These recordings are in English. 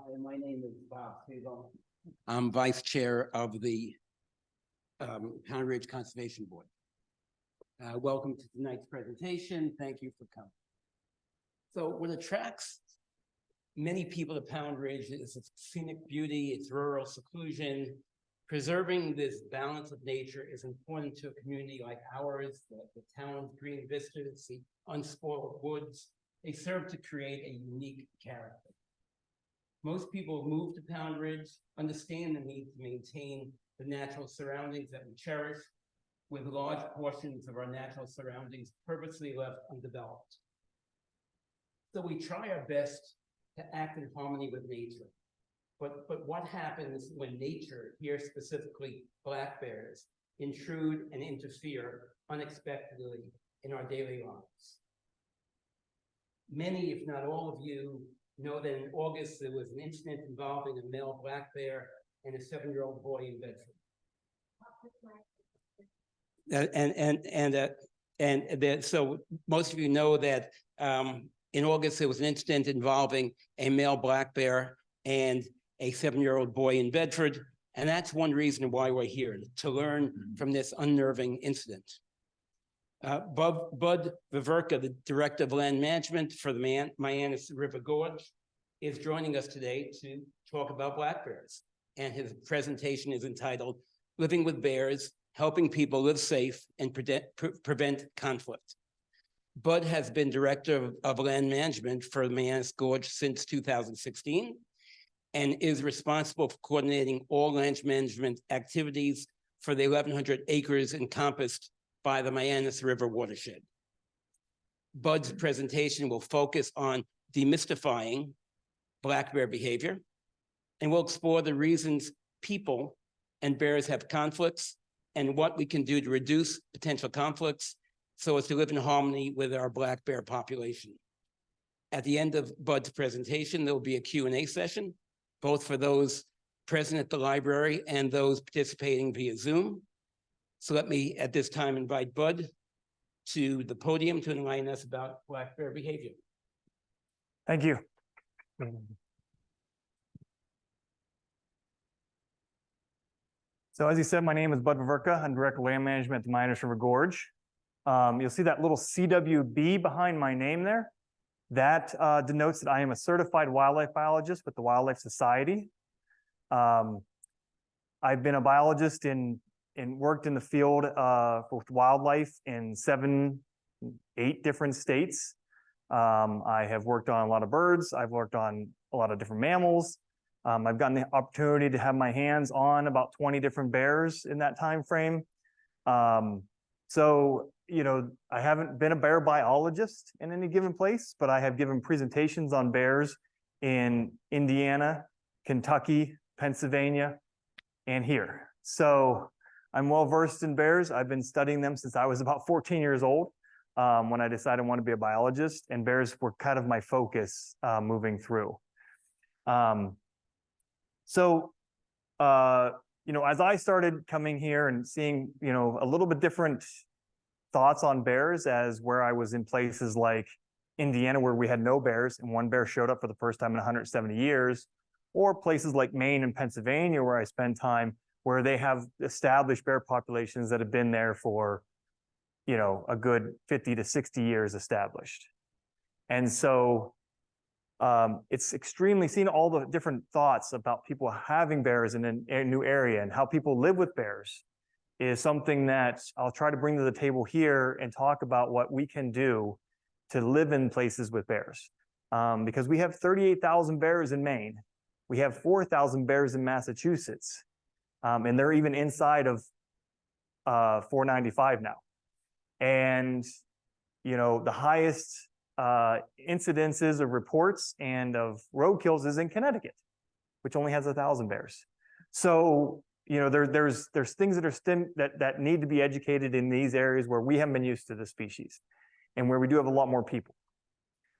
Hi, my name is Bob Siegel. I'm Vice Chair of the Pound Ridge Conservation Board. Welcome to tonight's presentation. Thank you for coming. So what attracts many people to Pound Ridge is its scenic beauty, its rural seclusion. Preserving this balance of nature is important to a community like ours. The town's green vistas, the unspoiled woods, they serve to create a unique character. Most people who move to Pound Ridge understand the need to maintain the natural surroundings that we cherish, with large portions of our natural surroundings purposely left undeveloped. So we try our best to act in harmony with nature. But what happens when nature, here specifically black bears, intrude and interfere unexpectedly in our daily lives? Many, if not all of you, know that in August there was an incident involving a male black bear and a 7-year-old boy in Bedford. So most of you know that in August there was an incident involving a male black bear and a 7-year-old boy in Bedford, and that's one reason why we're here, to learn from this unnerving incident. Bud Veverka, the Director of Land Management for the Mianus River Gorge, is joining us today to talk about black bears. And his presentation is entitled, Living with Bears, Helping People Live Safe and Prevent Conflict. Bud has been Director of Land Management for the Mianus Gorge since 2016 and is responsible for coordinating all land management activities for the 1,100 acres encompassed by the Mianus River watershed. Bud's presentation will focus on demystifying black bear behavior, and we'll explore the reasons people and bears have conflicts and what we can do to reduce potential conflicts so as to live in harmony with our black bear population. At the end of Bud's presentation, there will be a Q&A session, both for those present at the library and those participating via Zoom. So let me, at this time, invite Bud to the podium to enlighten us about black bear behavior. Thank you. So as you said, my name is Bud Veverka. I'm Director of Land Management at the Mianus River Gorge. You'll see that little CWB behind my name there. That denotes that I am a certified wildlife biologist with the Wildlife Society. I've been a biologist and worked in the field with wildlife in 7, 8 different states. I have worked on a lot of birds. I've worked on a lot of different mammals. I've gotten the opportunity to have my hands on about 20 different bears in that time frame. So, you know, I haven't been a bear biologist in any given place, but I have given presentations on bears in Indiana, Kentucky, Pennsylvania, and here. So I'm well versed in bears. I've been studying them since I was about 14 years old when I decided I wanted to be a biologist, and bears were kind of my focus moving through. You know, as I started coming here and seeing, you know, a little bit different thoughts on bears, as where I was in places like Indiana where we had no bears and one bear showed up for the first time in 170 years, or places like Maine and Pennsylvania where I spend time, where they have established bear populations that have been there for, you know, a good 50 to 60 years established. And so it's extremely, seeing all the different thoughts about people having bears in a new area and how people live with bears is something that I'll try to bring to the table here and talk about what we can do to live in places with bears. Because we have 38,000 bears in Maine. We have 4,000 bears in Massachusetts. And they're even inside of 495 now. And, you know, the highest incidences of reports and of roadkills is in Connecticut, which only has 1,000 bears. So, you know, there's things that need to be educated in these areas where we haven't been used to the species and where we do have a lot more people.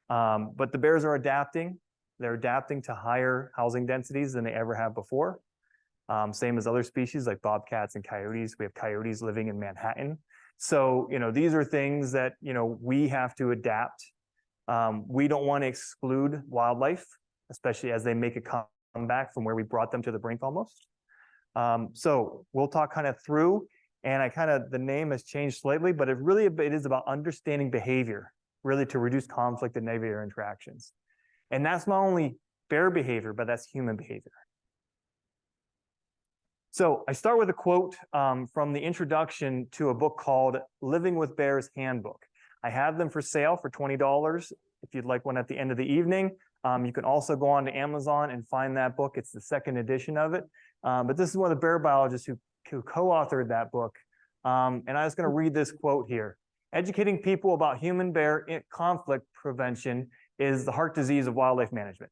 But the bears are adapting. They're adapting to higher housing densities than they ever have before. Same as other species like bobcats and coyotes. We have coyotes living in Manhattan. So, you know, these are things that, you know, we have to adapt. We don't want to exclude wildlife, especially as they make a back from where we brought them to the brink almost. So we'll talk kind of through, and the name has changed slightly, but it is about understanding behavior, really to reduce conflict and negative interactions. And that's not only bear behavior, but that's human behavior. So I start with a quote from the introduction to a book called Living with Bears Handbook. I have them for sale for $20 if you'd like one at the end of the evening. You can also go on to Amazon and find that book. It's the second edition of it. But this is one of the bear biologists who co-authored that book. And I was going to read this quote here. Educating people about human-bear conflict prevention is the heart disease of wildlife management.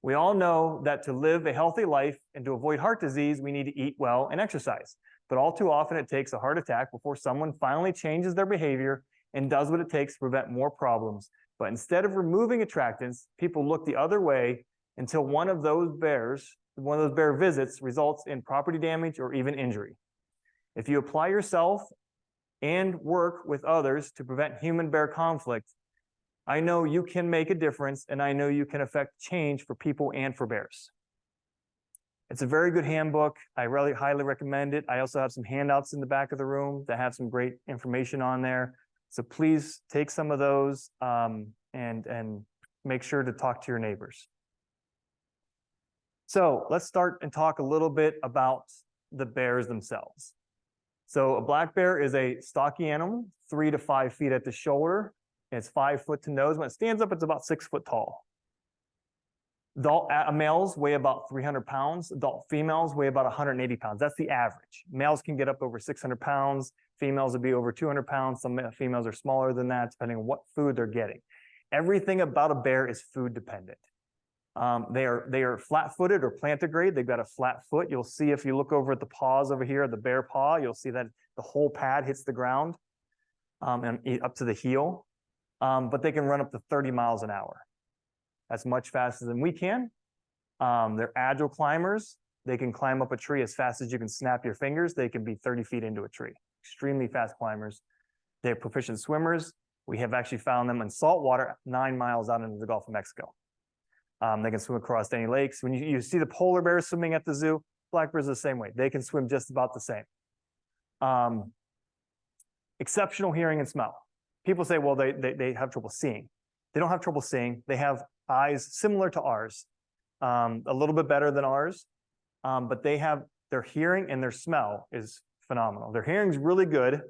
We all know that to live a healthy life and to avoid heart disease, we need to eat well and exercise. But all too often, it takes a heart attack before someone finally changes their behavior and does what it takes to prevent more problems. But instead of removing attractants, people look the other way until one of those bear visits results in property damage or even injury. If you apply yourself and work with others to prevent human-bear conflict, I know you can make a difference, and I know you can affect change for people and for bears. It's a very good handbook. I really highly recommend it. I also have some handouts in the back of the room that have some great information on there. So please take some of those and make sure to talk to your neighbors. So let's start and talk a little bit about the bears themselves. So a black bear is a stocky animal, 3 to 5 feet at the shoulder. It's 5 foot to nose. When it stands up, it's about 6 foot tall. Adult males weigh about 300 pounds. Adult females weigh about 180 pounds. That's the average. Males can get up over 600 pounds. Females would be over 200 pounds. Some females are smaller than that, depending on what food they're getting. Everything about a bear is food dependent. They are flat-footed or plantigrade. They've got a flat foot. You'll see if you look over at the paws over here, the bear paw, you'll see that the whole pad hits the ground and up to the heel. But they can run up to 30 miles an hour. That's much faster than we can. They're agile climbers. They can climb up a tree as fast as you can snap your fingers. They can be 30 feet into a tree. Extremely fast climbers. They're proficient swimmers. We have actually found them in salt water 9 miles out into the Gulf of Mexico. They can swim across any lakes. When you see the polar bears swimming at the zoo, black bears are the same way. They can swim just about the same. Exceptional hearing and smell. People say, well, they have trouble seeing. They don't have trouble seeing. They have eyes similar to ours, a little bit better than ours, but their hearing and their smell is phenomenal. Their hearing is really good,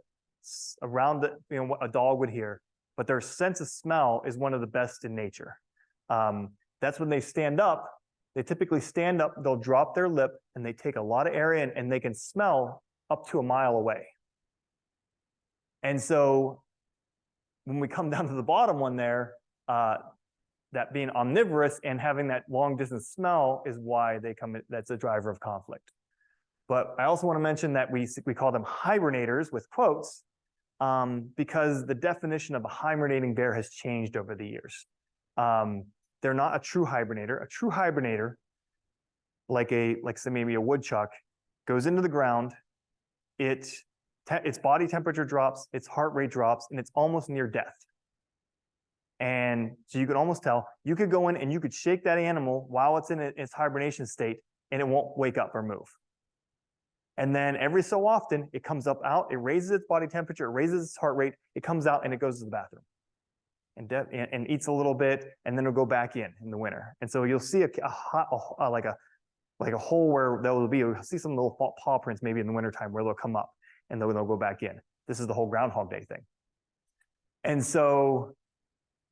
around what a dog would hear, but their sense of smell is one of the best in nature. That's when they stand up. They typically stand up, they'll drop their lip, and they take a lot of air in, and they can smell up to a mile away. And so when we come down to the bottom one there, that being omnivorous and having that long distance smell is why that's a driver of conflict. But I also want to mention that we call them hibernators with quotes, because the definition of a hibernating bear has changed over the years. They're not a true hibernator. A true hibernator, like say maybe a woodchuck, goes into the ground, its body temperature drops, its heart rate drops, and it's almost near death. And so you can almost tell, you could go in and you could shake that animal while it's in its hibernation state, and it won't wake up or move. And then every so often, it comes up out, it raises its body temperature, it raises its heart rate, it comes out and it goes to the bathroom and eats a little bit, and then it'll go back in the winter. And so you'll see like a hole where you'll see some little paw prints maybe in the wintertime where they'll come up and they'll go back in. This is the whole Groundhog Day thing. And so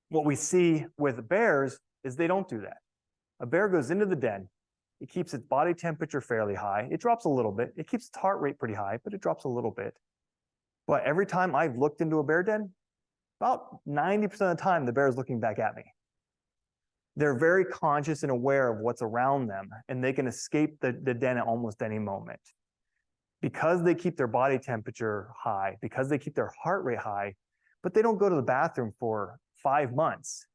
what we see with bears is they don't do that. A bear goes into the den, it keeps its body temperature fairly high, it drops a little bit, it keeps its heart rate pretty high, but it drops a little bit. But every time I've looked into a bear den, about 90% of the time, the bear is looking back at me. They're very conscious and aware of what's around them, and they can escape the den at almost any moment. Because they keep their body temperature high, because they keep their heart rate high, but they don't go to the bathroom for 5 months.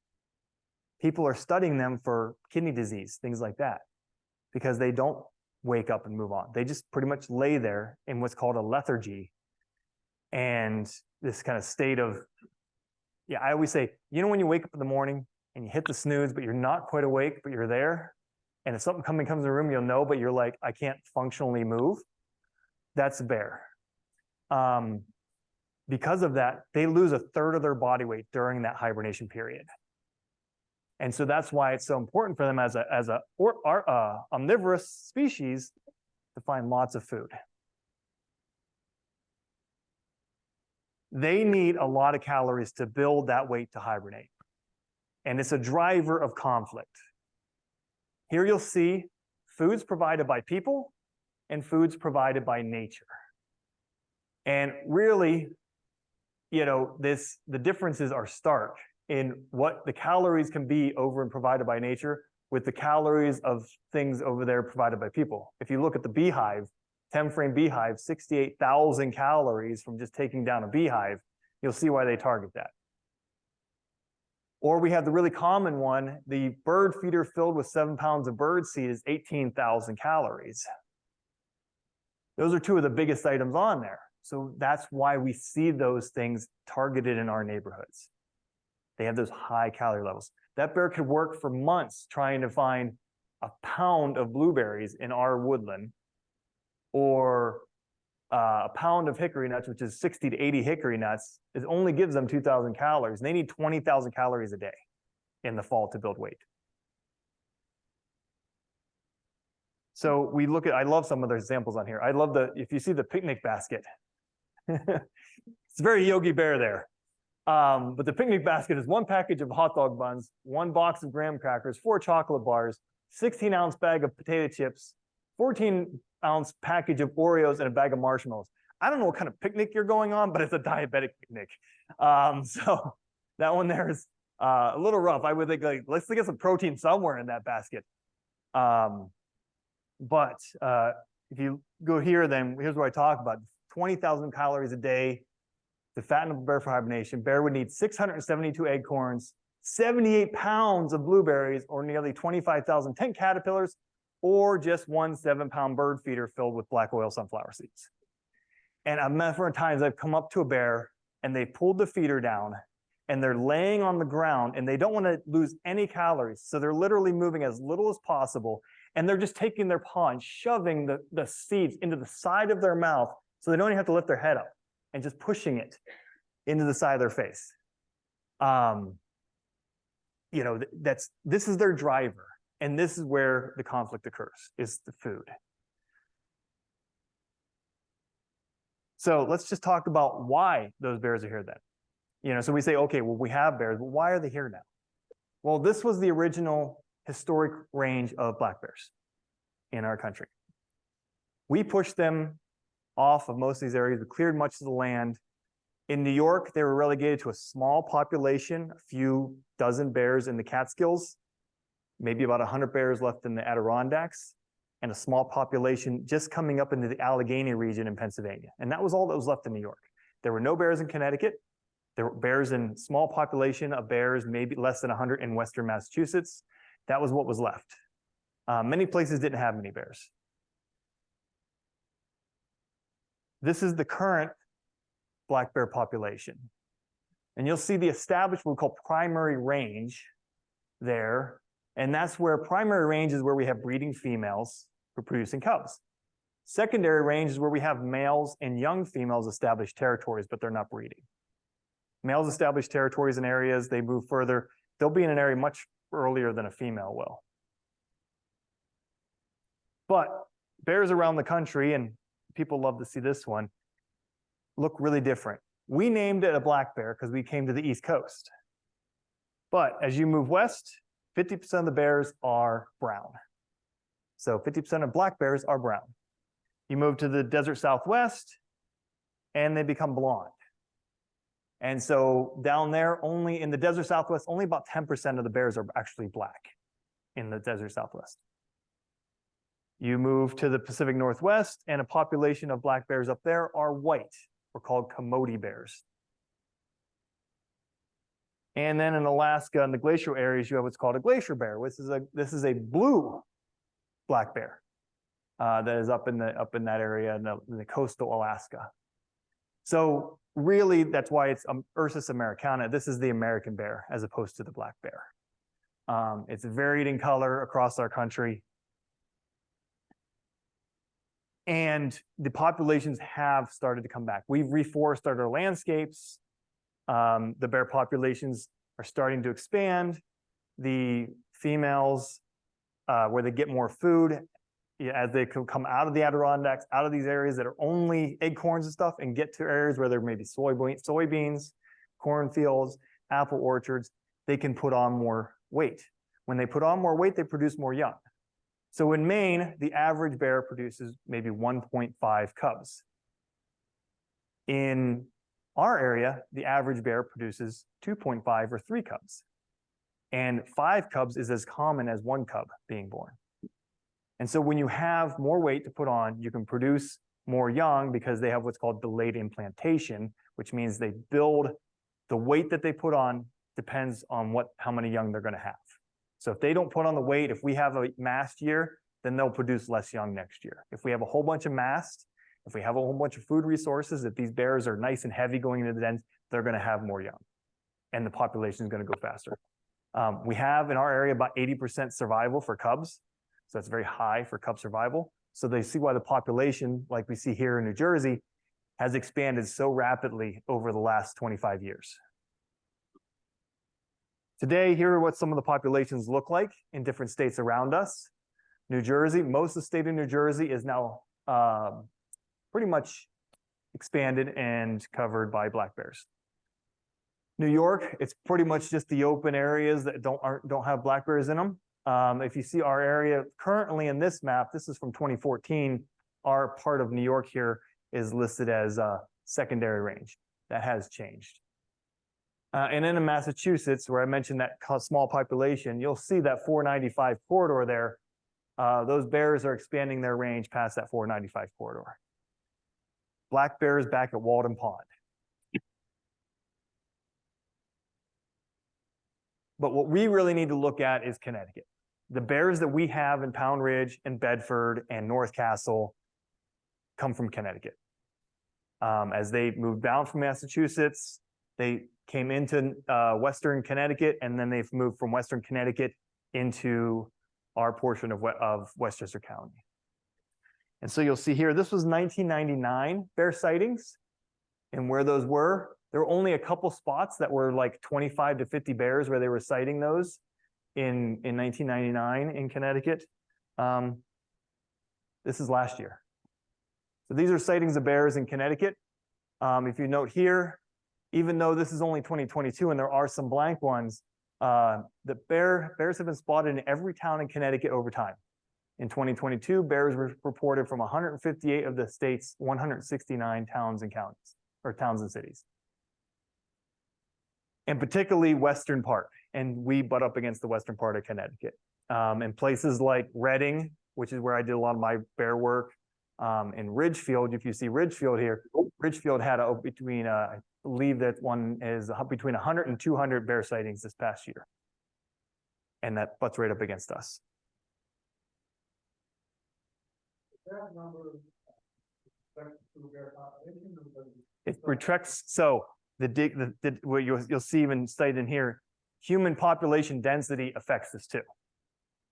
People are studying them for kidney disease, things like that, because they don't wake up and move on. They just pretty much lay there in what's called a lethargy, and this kind of state of, I always say, when you wake up in the morning and you hit the snooze, but you're not quite awake, but you're there, And if something comes in the room, you'll know, but you're like, I can't functionally move. That's a bear. Because of that, they lose a third of their body weight during that hibernation period. And so that's why it's so important for them as a omnivorous species to find lots of food. They need a lot of calories to build that weight to hibernate. And it's a driver of conflict. Here you'll see foods provided by people and foods provided by nature. And really, you know, the differences are stark in what the calories can be over and provided by nature with the calories of things over there provided by people. If you look at the beehive, 10-frame beehive, 68,000 calories from just taking down a beehive, you'll see why they target that. Or we have the really common one, the bird feeder filled with 7 pounds of bird seed is 18,000 calories. Those are two of the biggest items on there. So that's why we see those things targeted in our neighborhoods. They have those high calorie levels. That bear could work for months trying to find a pound of blueberries in our woodland, or a pound of hickory nuts, which is 60 to 80 hickory nuts, it only gives them 2,000 calories. And they need 20,000 calories a day in the fall to build weight. So we look at, I love some of the examples on here. I love if you see the picnic basket, it's very Yogi Bear there. But the picnic basket is 1 package of hot dog buns, 1 box of graham crackers, 4 chocolate bars, 16-ounce bag of potato chips, 14-ounce package of Oreos, and a bag of marshmallows. I don't know what kind of picnic you're going on, but it's a diabetic picnic. So that one there is a little rough. I would think, like, let's get some protein somewhere in that basket. But if you go here, then here's what I talk about. 20,000 calories a day to fatten up a bear for hibernation. Bear would need 672 acorns, 78 pounds of blueberries, or nearly 25,000 tent caterpillars, or just 1 7-pound bird feeder filled with black oil sunflower seeds. And a number of times I've come up to a bear and they pulled the feeder down and they're laying on the ground and they don't want to lose any calories. So they're literally moving as little as possible. And they're just taking their paw and shoving the seeds into the side of their mouth so they don't even have to lift their head up, and just pushing it into the side of their face. You know, this is their driver. And this is where the conflict occurs, is the food. So let's just talk about why those bears are here then. You know, so we say, okay, well, we have bears, but why are they here now? Well, this was the original historic range of black bears in our country. We pushed them off of most of these areas. We cleared much of the land. In New York, they were relegated to a small population, a few dozen bears in the Catskills, maybe about 100 bears left in the Adirondacks, and a small population just coming up into the Allegheny region in Pennsylvania. And that was all that was left in New York. There were no bears in Connecticut. There were bears in small population of bears, maybe less than 100 in Western Massachusetts. That was what was left. Many places didn't have many bears. This is the current black bear population. And you'll see the established, what we call primary range there. And that's where primary range is where we have breeding females for producing cubs. Secondary range is where we have males and young females establish territories, but they're not breeding. Males establish territories in areas, they move further. They'll be in an area much earlier than a female will. But bears around the country, and people love to see this one, look really different. We named it a black bear because we came to the East Coast. But as you move west, 50% of the bears are brown. So 50% of black bears are brown. You move to the desert Southwest, and they become blonde. And so down there, only in the desert Southwest, only about 10% of the bears are actually black in the desert Southwest. You move to the Pacific Northwest, and a population of black bears up there are white. We're called coyote bears. And then in Alaska, in the glacial areas, you have what's called a glacier bear. This is a blue black bear that is up in that area in the coastal Alaska. So really, that's why it's Ursus americana. This is the American bear as opposed to the black bear. It's varied in color across our country. And the populations have started to come back. We've reforested our landscapes. The bear populations are starting to expand. The females, where they get more food, as they come out of the Adirondacks, out of these areas that are only acorns and stuff, and get to areas where there may be soybeans, cornfields, apple orchards, they can put on more weight. When they put on more weight, they produce more young. So in Maine, the average bear produces maybe 1.5 cubs. In our area, the average bear produces 2.5 or 3 cubs. And 5 cubs is as common as 1 cub being born. And so when you have more weight to put on, you can produce more young because they have what's called delayed implantation, which means they build the weight that they put on depends on how many young they're going to have. So if they don't put on the weight, if we have a mast year, then they'll produce less young next year. If we have a whole bunch of mast, if we have a whole bunch of food resources, if these bears are nice and heavy going into the dens, they're going to have more young, and the population is going to go faster. We have in our area about 80% survival for cubs. So that's very high for cub survival. So they see why the population, like we see here in New Jersey, has expanded so rapidly over the last 25 years. Today, here are what some of the populations look like in different states around us. New Jersey, most of the state of New Jersey is now pretty much expanded and covered by black bears. New York, it's pretty much just the open areas that don't have black bears in them. If you see our area currently in this map, this is from 2014, our part of New York here is listed as a secondary range. That has changed. And then in Massachusetts, where I mentioned that small population, you'll see that 495 corridor there. Those bears are expanding their range past that 495 corridor. Black bears back at Walden Pond. But what we really need to look at is Connecticut. The bears that we have in Pound Ridge and Bedford and North Castle come from Connecticut. As they moved down from Massachusetts, they came into Western Connecticut, and then they've moved from Western Connecticut into our portion of Westchester County. And so you'll see here, this was 1999 bear sightings, and where those were, there were only a couple spots that were like 25 to 50 bears where they were sighting those in 1999 in Connecticut. This is last year. So these are sightings of bears in Connecticut. If you note here, even though this is only 2022 and there are some blank ones, the bears have been spotted in every town in Connecticut over time. In 2022, bears were reported from 158 of the state's 169 towns and counties, or towns and cities. And particularly western part, and we butt up against the western part of Connecticut. In places like Reading, which is where I did a lot of my bear work, in Ridgefield, if you see Ridgefield here, Ridgefield had between, I believe that one is between 100 and 200 bear sightings this past year. And that butts right up against us. It retracts, so what you'll see even cited in here, human population density affects this too.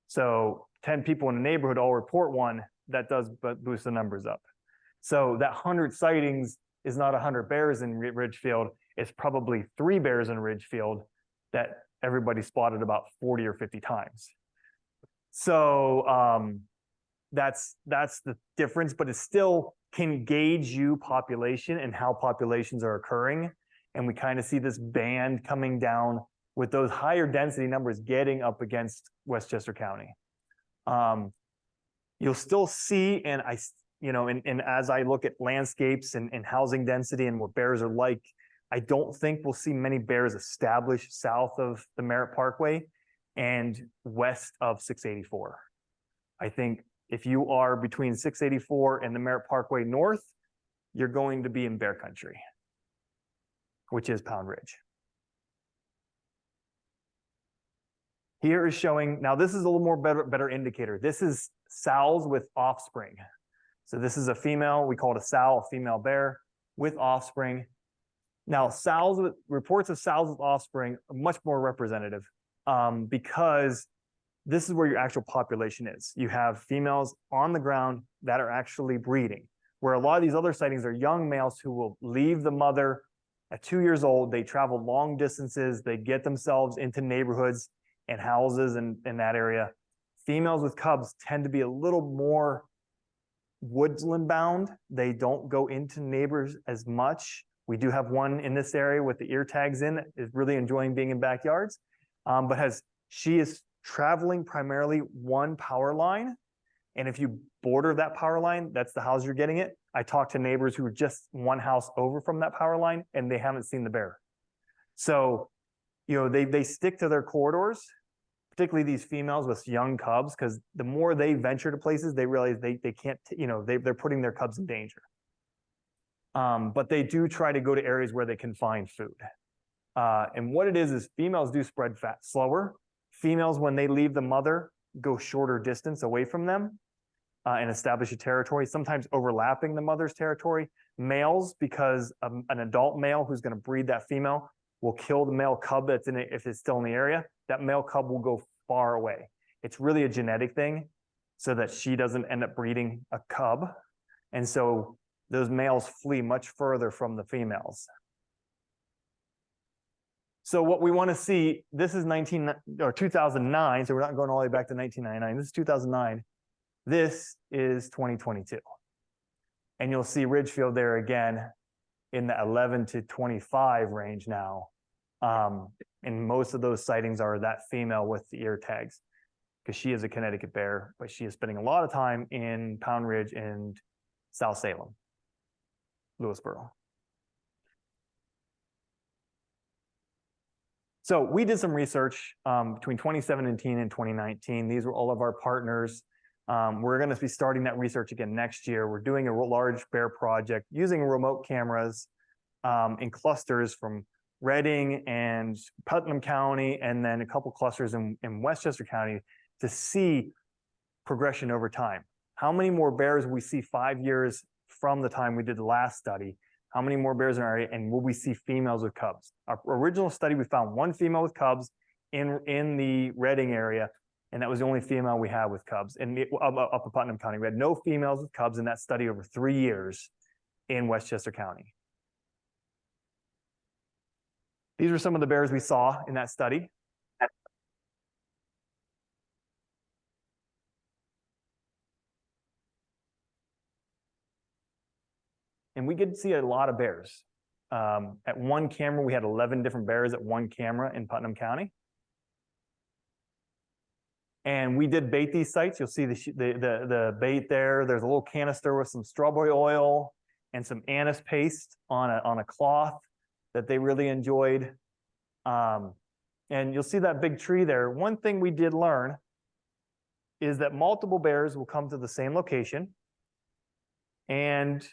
So 10 people in a neighborhood all report one, that does boost the numbers up. So that 100 sightings is not 100 bears in Ridgefield, it's probably 3 bears in Ridgefield that everybody spotted about 40 or 50 times. So that's the difference, but it still can gauge you population and how populations are occurring. And we kind of see this band coming down with those higher density numbers getting up against Westchester County. You'll still see, and and as I look at landscapes and housing density and what bears are like, I don't think we'll see many bears established south of the Merritt Parkway and west of 684. I think if you are between 684 and the Merritt Parkway north, you're going to be in bear country, which is Pound Ridge. Here is showing, now this is a little more better indicator. This is sows with offspring. So this is a female, we call it a sow, a female bear with offspring. Now reports of sows with offspring are much more representative because this is where your actual population is. You have females on the ground that are actually breeding, where a lot of these other sightings are young males who will leave the mother at 2 years old. They travel long distances. They get themselves into neighborhoods and houses in that area. Females with cubs tend to be a little more woodland bound. They don't go into neighbors as much. We do have one in this area with the ear tags in that is really enjoying being in backyards, but she is traveling primarily one power line. And if you border that power line, that's the house you're getting it. I talked to neighbors who are just one house over from that power line and they haven't seen the bear. So, you know, they stick to their corridors, particularly these females with young cubs, because the more they venture to places, they realize they can't, you know, they're putting their cubs in danger. But they do try to go to areas where they can find food. And what it is females do spread fat slower. Females, when they leave the mother, go shorter distance away from them and establish a territory, sometimes overlapping the mother's territory. Males, because an adult male who's going to breed that female will kill the male cub that's in it if it's still in the area. That male cub will go far away. It's really a genetic thing so that she doesn't end up breeding a cub. And so those males flee much further from the females. So what we want to see, this is 2009, so we're not going all the way back to 1999. This is 2009. This is 2022. And you'll see Ridgefield there again in the 11 to 25 range now. And most of those sightings are that female with the ear tags because she is a Connecticut bear, but she is spending a lot of time in Pound Ridge and South Salem, Lewisboro. So we did some research between 2017 and 2019. These were all of our partners. We're going to be starting that research again next year. We're doing a large bear project using remote cameras in clusters from Reading and Putnam County, and then a couple clusters in Westchester County to see progression over time. How many more bears we see 5 years from the time we did the last study? How many more bears in our area, and will we see females with cubs? Our original study, we found one female with cubs in the Reading area, and that was the only female we had with cubs up in Putnam County. We had no females with cubs in that study over 3 years in Westchester County. These were some of the bears we saw in that study. And we could see a lot of bears. At one camera, we had 11 different bears at one camera in Putnam County. And we did bait these sites. You'll see the bait there. There's a little canister with some strawberry oil and some anise paste on a cloth that they really enjoyed. And you'll see that big tree there. One thing we did learn is that multiple bears will come to the same location. And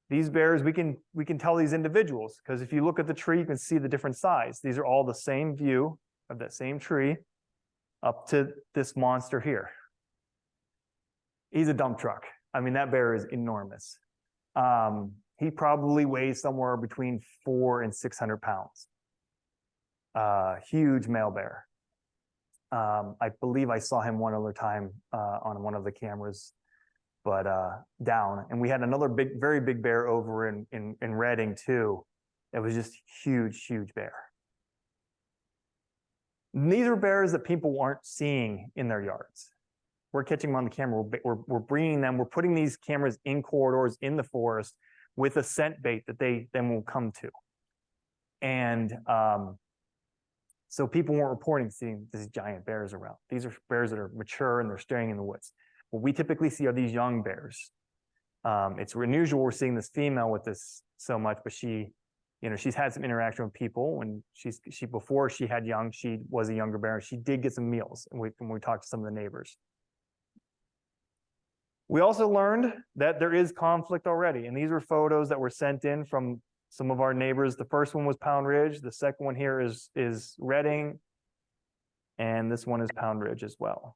these bears, we can tell these individuals, because if you look at the tree, you can see the different size. These are all the same view of that same tree up to this monster here. He's a dump truck. I mean, that bear is enormous. He probably weighs somewhere between 400 and 600 pounds. Huge male bear. I believe I saw him one other time on one of the cameras, but down. And we had another very big bear over in Reading too. It was just huge, huge bear. And these are bears that people aren't seeing in their yards. We're catching them on the camera. We're bringing them. We're putting these cameras in corridors in the forest with a scent bait that they then will come to. And so people weren't reporting seeing these giant bears around. These are bears that are mature and they're staying in the woods. What we typically see are these young bears. It's unusual we're seeing this female with this so much, but she's had some interaction with people. When before she had young, she was a younger bear. She did get some meals when we talked to some of the neighbors. We also learned that there is conflict already, and these were photos that were sent in from some of our neighbors. The first one was Pound Ridge. The second one here is Reading, and this one is Pound Ridge as well.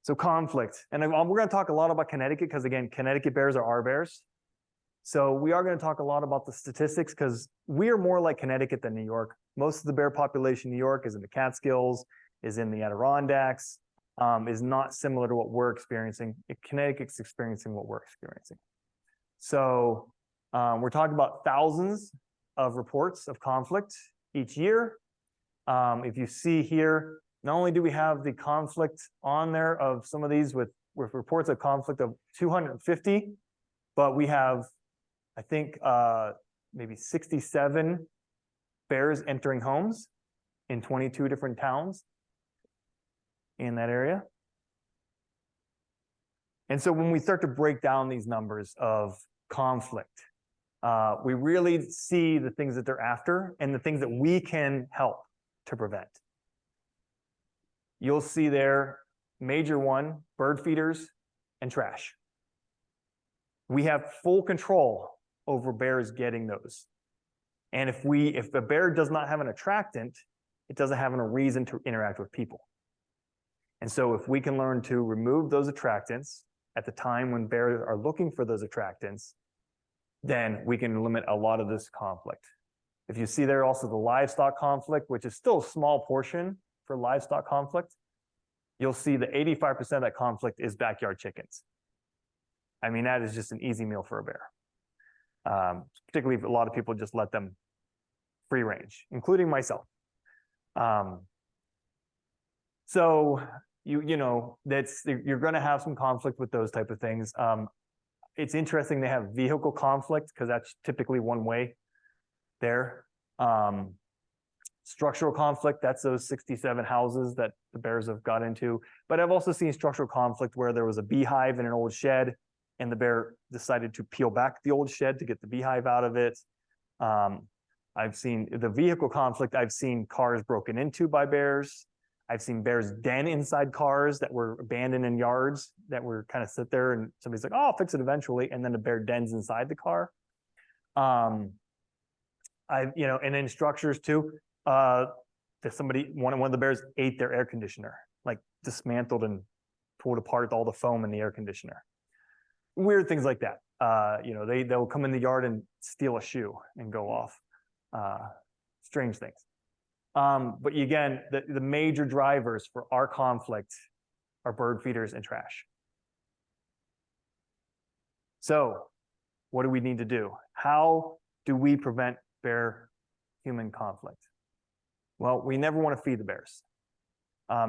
So conflict, and we're going to talk a lot about Connecticut because, again, Connecticut bears are our bears. So we are going to talk a lot about the statistics because we are more like Connecticut than New York. Most of the bear population in New York is in the Catskills, is in the Adirondacks, is not similar to what we're experiencing. Connecticut's experiencing what we're experiencing. So we're talking about thousands of reports of conflict each year. If you see here, not only do we have the conflict on there of some of these with reports of conflict of 250, but we have, I think, maybe 67 bears entering homes in 22 different towns in that area. And so when we start to break down these numbers of conflict, we really see the things that they're after and the things that we can help to prevent. You'll see there, major one, bird feeders and trash. We have full control over bears getting those. And if the bear does not have an attractant, it doesn't have a reason to interact with people. And so if we can learn to remove those attractants at the time when bears are looking for those attractants, then we can limit a lot of this conflict. If you see there also the livestock conflict, which is still a small portion for livestock conflict, you'll see that 85% of that conflict is backyard chickens. I mean, that is just an easy meal for a bear. Particularly if a lot of people just let them free range, including myself. So you know, you're going to have some conflict with those type of things. It's interesting they have vehicle conflict because that's typically one way there. Structural conflict, that's those 67 houses that the bears have got into. But I've also seen structural conflict where there was a beehive in an old shed and the bear decided to peel back the old shed to get the beehive out of it. I've seen the vehicle conflict. I've seen cars broken into by bears. I've seen bears den inside cars that were abandoned in yards that were kind of sit there and somebody's like, oh, I'll fix it eventually. And then the bear dens inside the car. And in structures too, that one of the bears ate their air conditioner, like dismantled and pulled apart all the foam in the air conditioner. Weird things like that. They'll come in the yard and steal a shoe and go off. Strange things. But again, the major drivers for our conflict are bird feeders and trash. So what do we need to do? How do we prevent bear-human conflict? Well, we never want to feed the bears.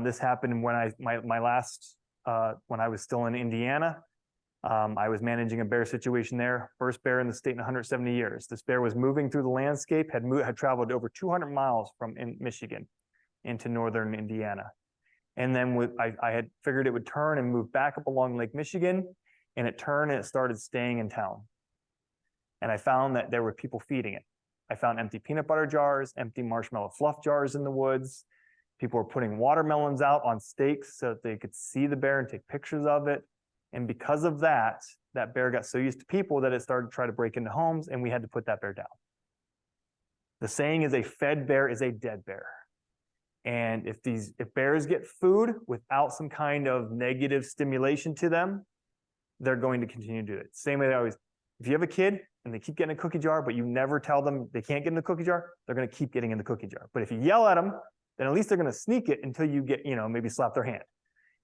This happened when when I was still in Indiana. I was managing a bear situation there. First bear in the state in 170 years. This bear was moving through the landscape, had traveled over 200 miles from Michigan into northern Indiana. And then I had figured it would turn and move back up along Lake Michigan, and it turned and it started staying in town. And I found that there were people feeding it. I found empty peanut butter jars, empty marshmallow fluff jars in the woods. People were putting watermelons out on stakes so that they could see the bear and take pictures of it. And because of that, that bear got so used to people that it started to try to break into homes, and we had to put that bear down. The saying is a fed bear is a dead bear. And if bears get food without some kind of negative stimulation to them, they're going to continue to do it. Same way if you have a kid and they keep getting a cookie jar, but you never tell them they can't get in the cookie jar, they're going to keep getting in the cookie jar. But if you yell at them, then at least they're going to sneak it until you get, maybe slap their hand.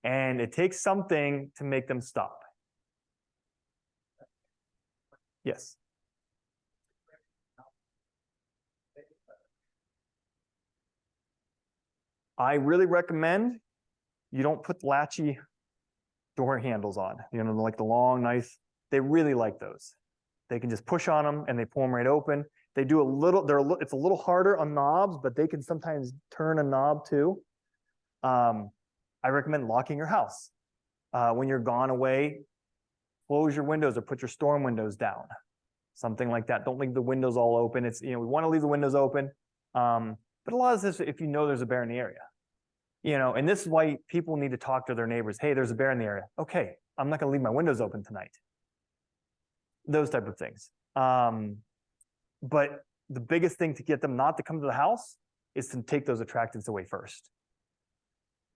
And it takes something to make them stop. Yes. I really recommend you don't put latchy door handles on, like the long, nice, they really like those. They can just push on them and they pull them right open. They do it's a little harder on knobs, but they can sometimes turn a knob too. I recommend locking your house. When you're gone away, close your windows or put your storm windows down. Something like that. Don't leave the windows all open. We want to leave the windows open. But a lot of this, if there's a bear in the area, and this is why people need to talk to their neighbors. Hey, there's a bear in the area. Okay, I'm not going to leave my windows open tonight. Those type of things. But the biggest thing to get them not to come to the house is to take those attractants away first.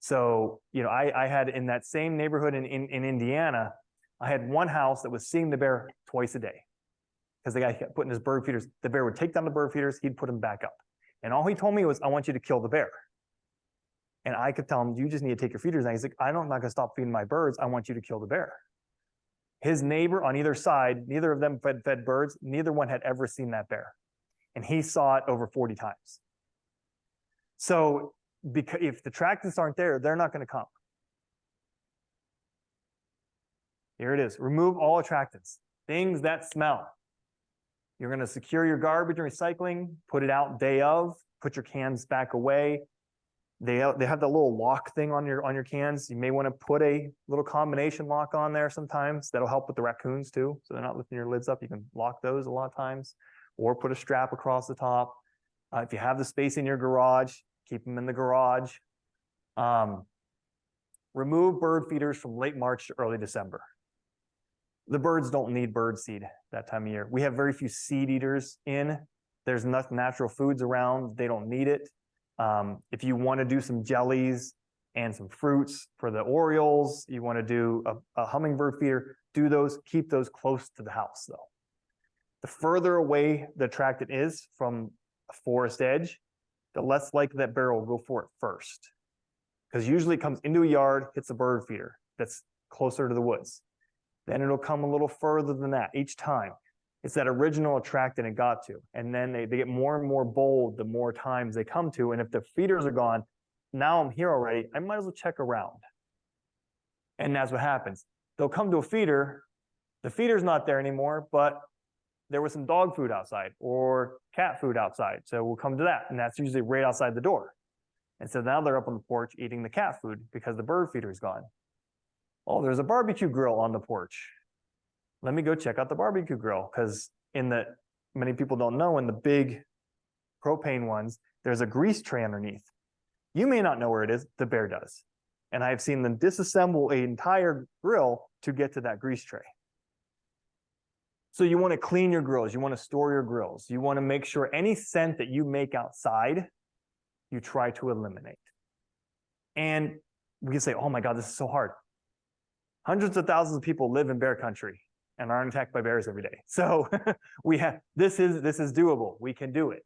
So, I had in that same neighborhood in Indiana, I had one house that was seeing the bear twice a day because the guy kept putting his bird feeders. The bear would take down the bird feeders, he'd put them back up. And all he told me was, I want you to kill the bear. And I could tell him, you just need to take your feeders. And he's like, I'm not going to stop feeding my birds. I want you to kill the bear. His neighbor on either side, neither of them fed birds. Neither one had ever seen that bear. And he saw it over 40 times. So because if the attractants aren't there, they're not going to come. Here it is. Remove all attractants, things that smell. You're going to secure your garbage and recycling, put it out day of, put your cans back away. They have the little lock thing on your cans. You may want to put a little combination lock on there sometimes. That'll help with the raccoons too. So they're not lifting your lids up. You can lock those a lot of times, or put a strap across the top. If you have the space in your garage, keep them in the garage. Remove bird feeders from late March to early December. The birds don't need bird seed that time of year. We have very few seed eaters in. There's enough natural foods around. They don't need it. If you want to do some jellies and some fruits for the Orioles, you want to do a hummingbird feeder, do those, keep those close to the house though. The further away the attractant is from a forest edge, the less likely that bear will go for it first. Because usually it comes into a yard, hits a bird feeder that's closer to the woods. Then it'll come a little further than that each time. It's that original attractant it got to. And then they get more and more bold the more times they come to. And if the feeders are gone, now I'm here already, I might as well check around. And that's what happens. They'll come to a feeder, the feeder's not there anymore, but there was some dog food outside or cat food outside. So we'll come to that. And that's usually right outside the door. And so now they're up on the porch eating the cat food because the bird feeder is gone. Oh, there's a barbecue grill on the porch. Let me go check out the barbecue grill, because many people don't know, in the big propane ones, there's a grease tray underneath. You may not know where it is, the bear does. And I've seen them disassemble an entire grill to get to that grease tray. So you want to clean your grills, you want to store your grills, you want to make sure any scent that you make outside, you try to eliminate. And we can say, oh my God, this is so hard. Hundreds of thousands of people live in bear country and aren't attacked by bears every day. So this is doable. We can do it.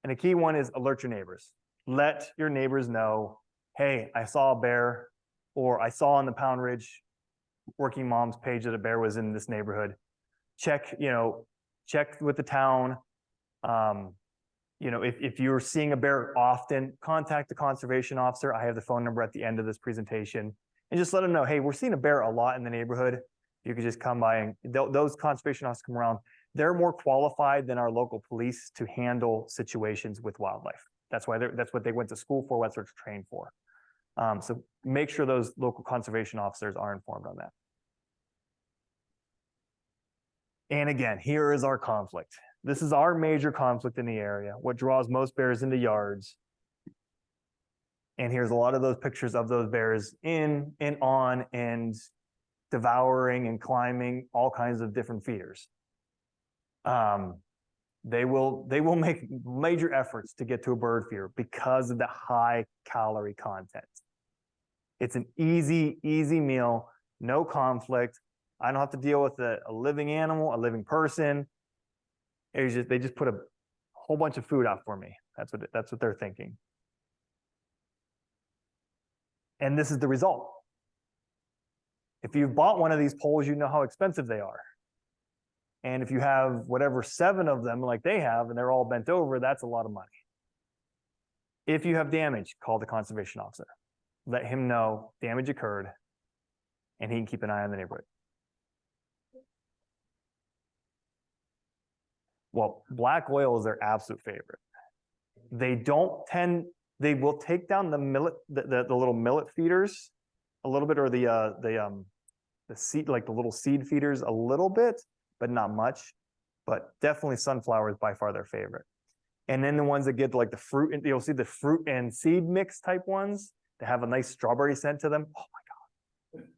And a key one is alert your neighbors. Let your neighbors know, hey, I saw a bear, or I saw on the Pound Ridge Working Moms page that a bear was in this neighborhood. Check with the town. If you're seeing a bear often, contact the conservation officer. I have the phone number at the end of this presentation. And just let them know, hey, we're seeing a bear a lot in the neighborhood. You could just come by, and those conservation officers come around. They're more qualified than our local police to handle situations with wildlife. That's what they went to school for, that's what they're trained for. So make sure those local conservation officers are informed on that. And again, here is our conflict. This is our major conflict in the area, what draws most bears into yards. And here's a lot of those pictures of those bears in and on and devouring and climbing all kinds of different feeders. They will make major efforts to get to a bird feeder because of the high calorie content. It's an easy meal, no conflict. I don't have to deal with a living animal, a living person. They just put a whole bunch of food out for me. That's what they're thinking. And this is the result. If you've bought one of these poles, you know how expensive they are. And if you have whatever 7 of them like they have, and they're all bent over, that's a lot of money. If you have damage, call the conservation officer. Let him know damage occurred, and he can keep an eye on the neighborhood. Well, black oil is their absolute favorite. They will take down the millet, the little millet feeders a little bit, or the seed, like the little seed feeders a little bit, but not much. But definitely sunflower is by far their favorite. And then the ones that get like the fruit, and you'll see the fruit and seed mix type ones that have a nice strawberry scent to them. Oh my God.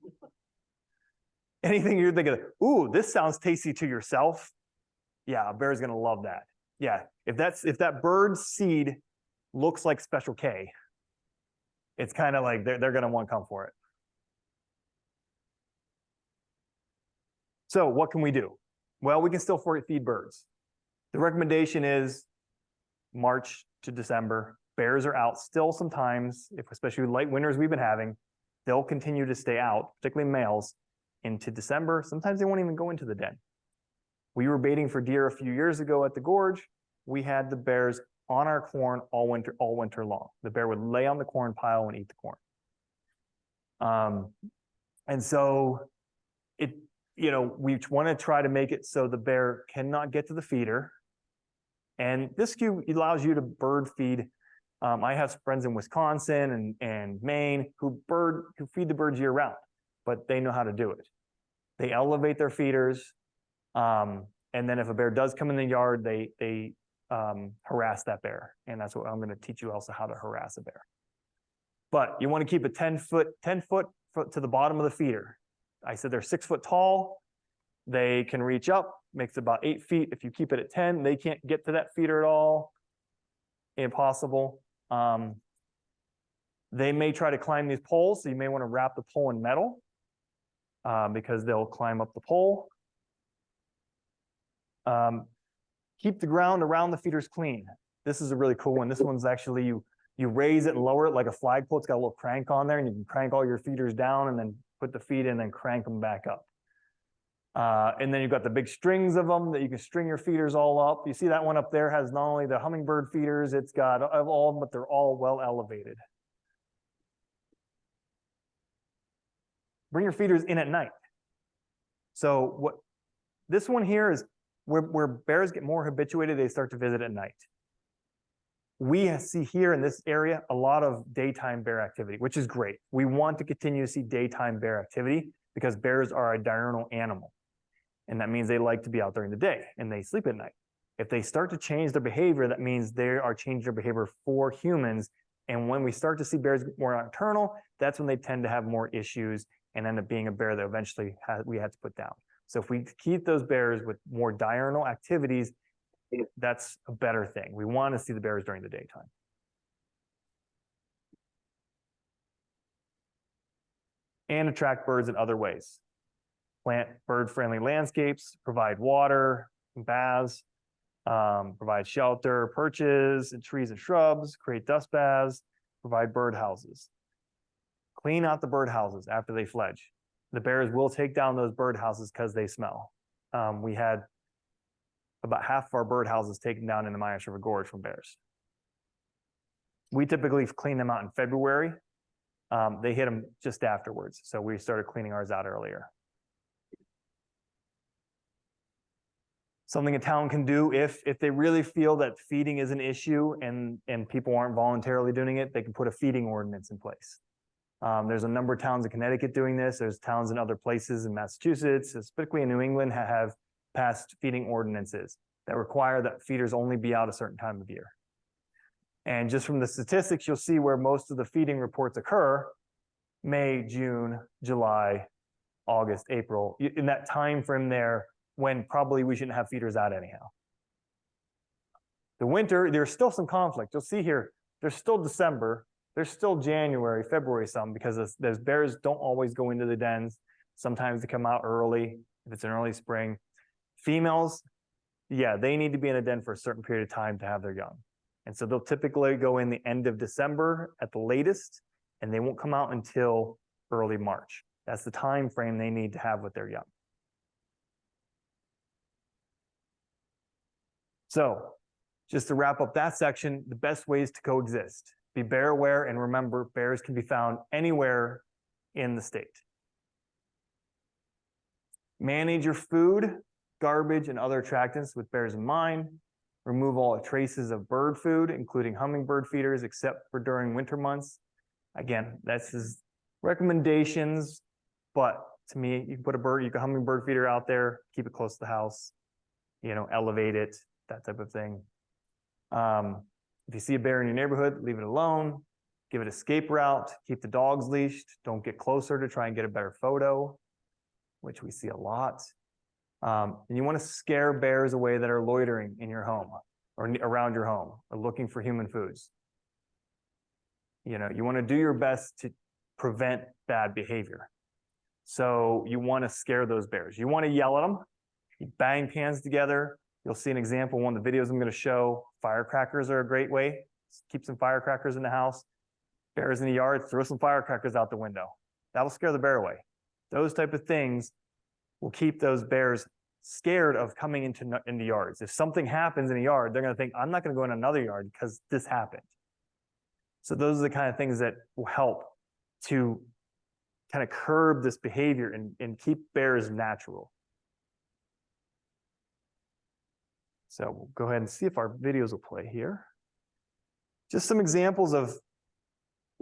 Anything you're thinking, ooh, this sounds tasty to yourself. Yeah, a bear's gonna love that. Yeah, if that bird seed looks like Special K, it's kind of like they're gonna want to come for it. So what can we do? Well, we can still feed birds. The recommendation is March to December. Bears are out still sometimes, especially with light winters we've been having, they'll continue to stay out, particularly males, into December. Sometimes they won't even go into the den. We were baiting for deer a few years ago at the gorge. We had the bears on our corn all winter long. The bear would lay on the corn pile and eat the corn. And so we want to try to make it so the bear cannot get to the feeder. And this cube allows you to bird feed. I have friends in Wisconsin and Maine who feed the birds year round, but they know how to do it. They elevate their feeders. And then if a bear does come in the yard, they harass that bear. And that's what I'm going to teach you also, how to harass a bear. But you want to keep it 10 foot to the bottom of the feeder. I said they're 6 foot tall. They can reach up, makes about 8 feet. If you keep it at 10, they can't get to that feeder at all. Impossible. They may try to climb these poles, so you may want to wrap the pole in metal because they'll climb up the pole. Keep the ground around the feeders clean. This is a really cool one. This one's actually, you raise it and lower it like a flagpole. It's got a little crank on there, and you can crank all your feeders down and then put the feed in and then crank them back up. And then you've got the big strings of them that you can string your feeders all up. You see that one up there has not only the hummingbird feeders, it's got all of them, but they're all well elevated. Bring your feeders in at night. So what this one here is where bears get more habituated, they start to visit at night. We see here in this area a lot of daytime bear activity, which is great. We want to continue to see daytime bear activity because bears are a diurnal animal. And that means they like to be out during the day and they sleep at night. If they start to change their behavior, that means they are changing their behavior for humans. And when we start to see bears more nocturnal, that's when they tend to have more issues and end up being a bear that eventually we had to put down. So if we keep those bears with more diurnal activities, that's a better thing. We want to see the bears during the daytime. And attract birds in other ways. Plant bird-friendly landscapes, provide water, baths, provide shelter, perches, and trees and shrubs, create dust baths, provide bird houses. Clean out the bird houses after they fledge. The bears will take down those bird houses because they smell. We had about half of our bird houses taken down in the Mianus River Gorge from bears. We typically clean them out in February. They hit them just afterwards, so we started cleaning ours out earlier. Something a town can do if they really feel that feeding is an issue and people aren't voluntarily doing it, they can put a feeding ordinance in place. There's a number of towns in Connecticut doing this. There's towns in other places in Massachusetts, particularly in New England, have passed feeding ordinances that require that feeders only be out a certain time of year. And just from the statistics, you'll see where most of the feeding reports occur: May, June, July, August, April, in that time frame there when probably we shouldn't have feeders out anyhow. The winter, there's still some conflict. You'll see here, there's still December, there's still January, February some, because those bears don't always go into the dens. Sometimes they come out early, if it's an early spring. Females, yeah, they need to be in a den for a certain period of time to have their young. And so they'll typically go in the end of December at the latest, and they won't come out until early March. That's the time frame they need to have with their young. So just to wrap up that section, the best ways to coexist. Be bear aware, and remember, bears can be found anywhere in the state. Manage your food, garbage, and other attractants with bears in mind. Remove all traces of bird food, including hummingbird feeders, except for during winter months. Again, that's his recommendations, but to me, you can put a hummingbird feeder out there, keep it close to the house, elevate it, that type of thing. If you see a bear in your neighborhood, leave it alone, give it an escape route, keep the dogs leashed, don't get closer to try and get a better photo, which we see a lot. And you want to scare bears away that are loitering in your home or around your home or looking for human foods. You want to do your best to prevent bad behavior. So you want to scare those bears. You want to yell at them, you bang pans together, You'll see an example, one of the videos I'm going to show. Firecrackers are a great way. Keep some firecrackers in the house. Bears in the yard, throw some firecrackers out the window. That'll scare the bear away. Those type of things will keep those bears scared of coming into yards. If something happens in a yard, they're going to think, I'm not going to go in another yard because this happened. So those are the kind of things that will help to kind of curb this behavior and keep bears natural. So we'll go ahead and see if our videos will play here. Just some examples of,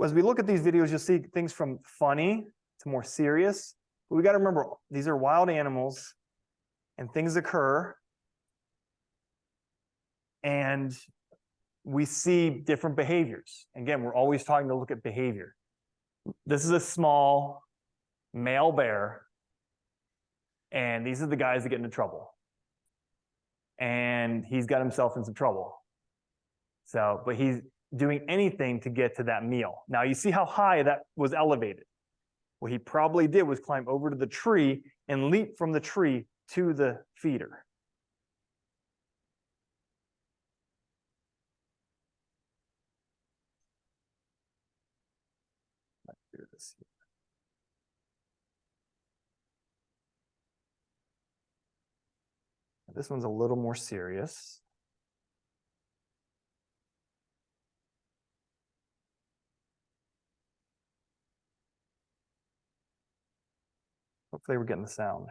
as we look at these videos, you'll see things from funny to more serious. But we got to remember, these are wild animals and things occur. And we see different behaviors. Again, we're always talking to look at behavior. This is a small male bear. And these are the guys that get into trouble. And he's got himself in some trouble. So, but he's doing anything to get to that meal. Now you see how high that was elevated. What he probably did was climb over to the tree and leap from the tree to the feeder. Let's do this here. This one's a little more serious. Hopefully we're getting the sound.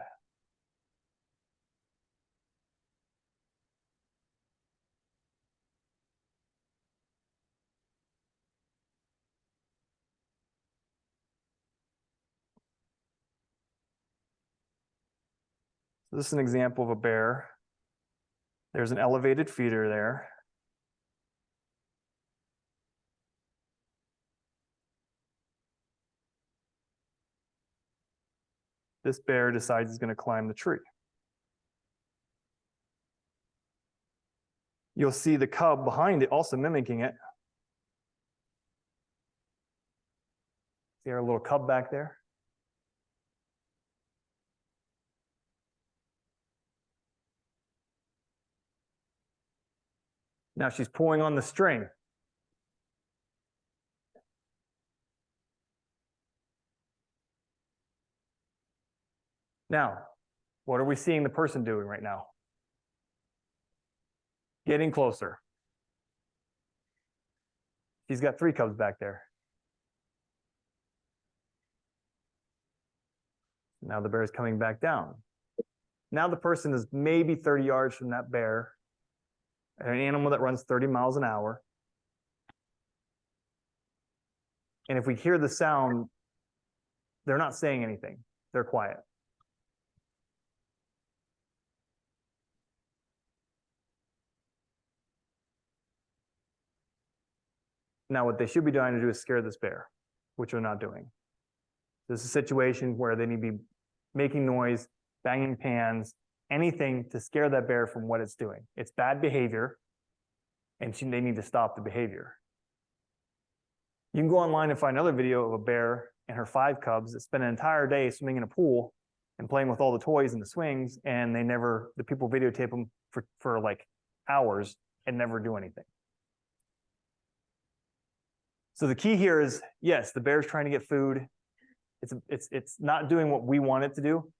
So this is an example of a bear. There's an elevated feeder there. This bear decides he's going to climb the tree. You'll see the cub behind it also mimicking it. See our little cub back there? Now she's pulling on the string. Now, what are we seeing the person doing right now? Getting closer. He's got 3 cubs back there. Now the bear is coming back down. Now the person is maybe 30 yards from that bear, an animal that runs 30 miles an hour. And if we hear the sound, they're not saying anything. They're quiet. Now what they should be trying to do is scare this bear, which they're not doing. This is a situation where they need to be making noise, banging pans, anything to scare that bear from what it's doing. It's bad behavior, and they need to stop the behavior. You can go online and find another video of a bear and her 5 cubs that spend an entire day swimming in a pool and playing with all the toys and the swings, and the people videotape them for like hours and never do anything. So the key here is, yes, the bear's trying to get food. It's not doing what we want it to do,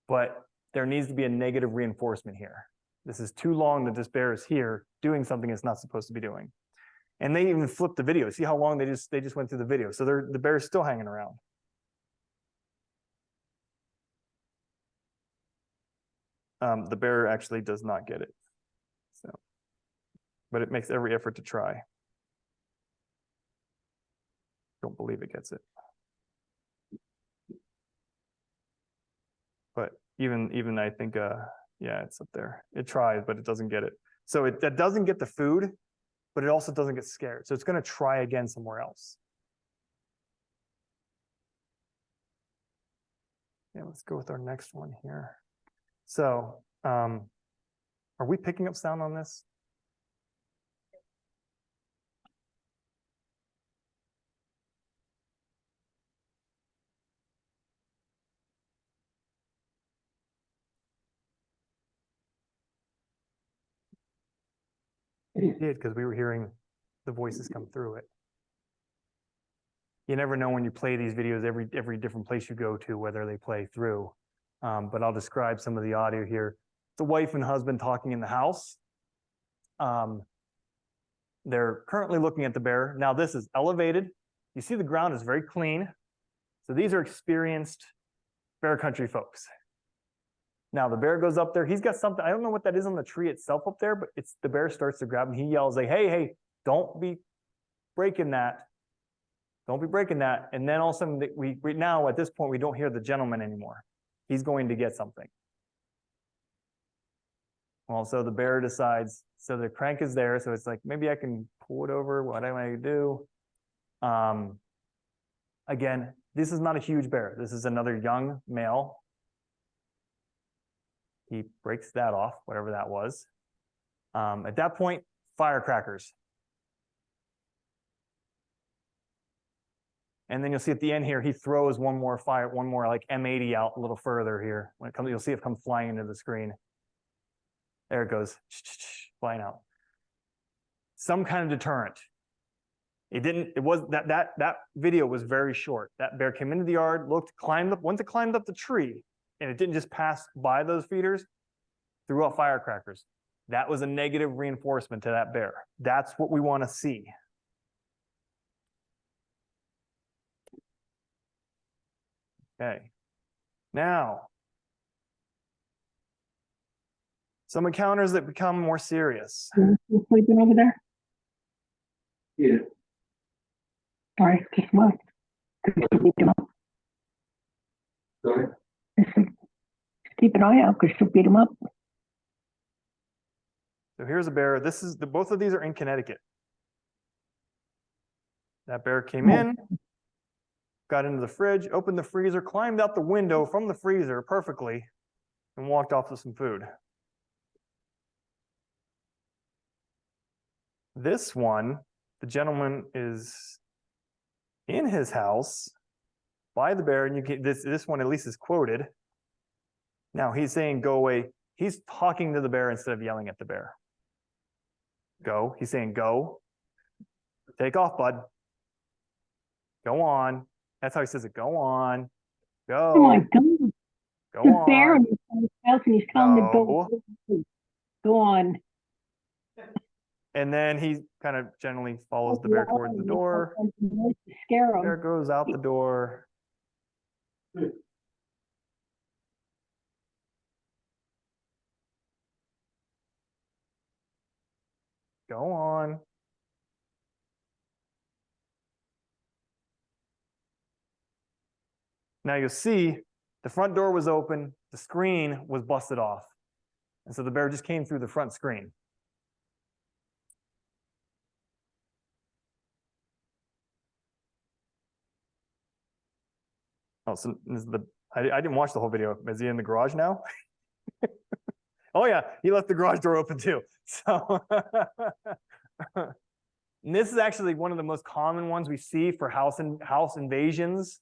but there needs to be a negative reinforcement here. This is too long that this bear is here doing something it's not supposed to be doing. And they even flipped the video. See how long they just went through the video. So the bear is still hanging around. The bear actually does not get it. So, but it makes every effort to try. Don't believe it gets it. But even I think, yeah, it's up there. It tries, but it doesn't get it. So it doesn't get the food, but it also doesn't get scared. So it's going to try again somewhere else. Yeah, let's go with our next one here. So, are we picking up sound on this? It did, because we were hearing the voices come through it. You never know when you play these videos, every different place you go to, whether they play through. But I'll describe some of the audio here. It's a wife and husband talking in the house. They're currently looking at the bear. Now this is elevated. You see the ground is very clean. So these are experienced bear country folks. Now the bear goes up there. He's got something, I don't know what that is on the tree itself up there, but it's the bear starts to grab him. He yells like, hey, hey, don't be breaking that. Don't be breaking that. And then all of a sudden we now at this point, we don't hear the gentleman anymore. He's going to get something. Well, so the bear decides, so the crank is there. So it's like, maybe I can pull it over. What am I going to do? Again, this is not a huge bear. This is another young male. He breaks that off, whatever that was. At that point, firecrackers. And then you'll see at the end here, he throws one more like M80 out a little further here. When it comes, you'll see it come flying into the screen. There it goes, flying out. Some kind of deterrent. That video was very short. That bear came into the yard, looked, climbed up, once it climbed up the tree, and it didn't just pass by those feeders, threw out firecrackers. That was a negative reinforcement to that bear. That's what we want to see. Okay. Now, some encounters that become more serious. You sleeping over there? Yeah. All right, just what? Keep him up. Sorry? Keep an eye out, because she'll beat him up. So here's a bear. Both of these are in Connecticut. That bear came in, got into the fridge, opened the freezer, climbed out the window from the freezer perfectly, and walked off with some food. This one, the gentleman is in his house by the bear, and you can this one at least is quoted. Now he's saying go away. He's talking to the bear instead of yelling at the bear. Go. He's saying go. Take off, bud. Go on. That's how he says it. Go on. Go. Oh my God. Go The on. bear in his house, and he's telling the Go. dog, go on. And then he kind of generally follows the bear towards the door. Scare Bear him. goes out the door. Go on. Now you'll see the front door was open, the screen was busted off. And so the bear just came through the front screen. Oh, so this is I didn't watch the whole video. Is he in the garage now? Oh yeah, he left the garage door open too. So and this is actually one of the most common ones we see for house invasions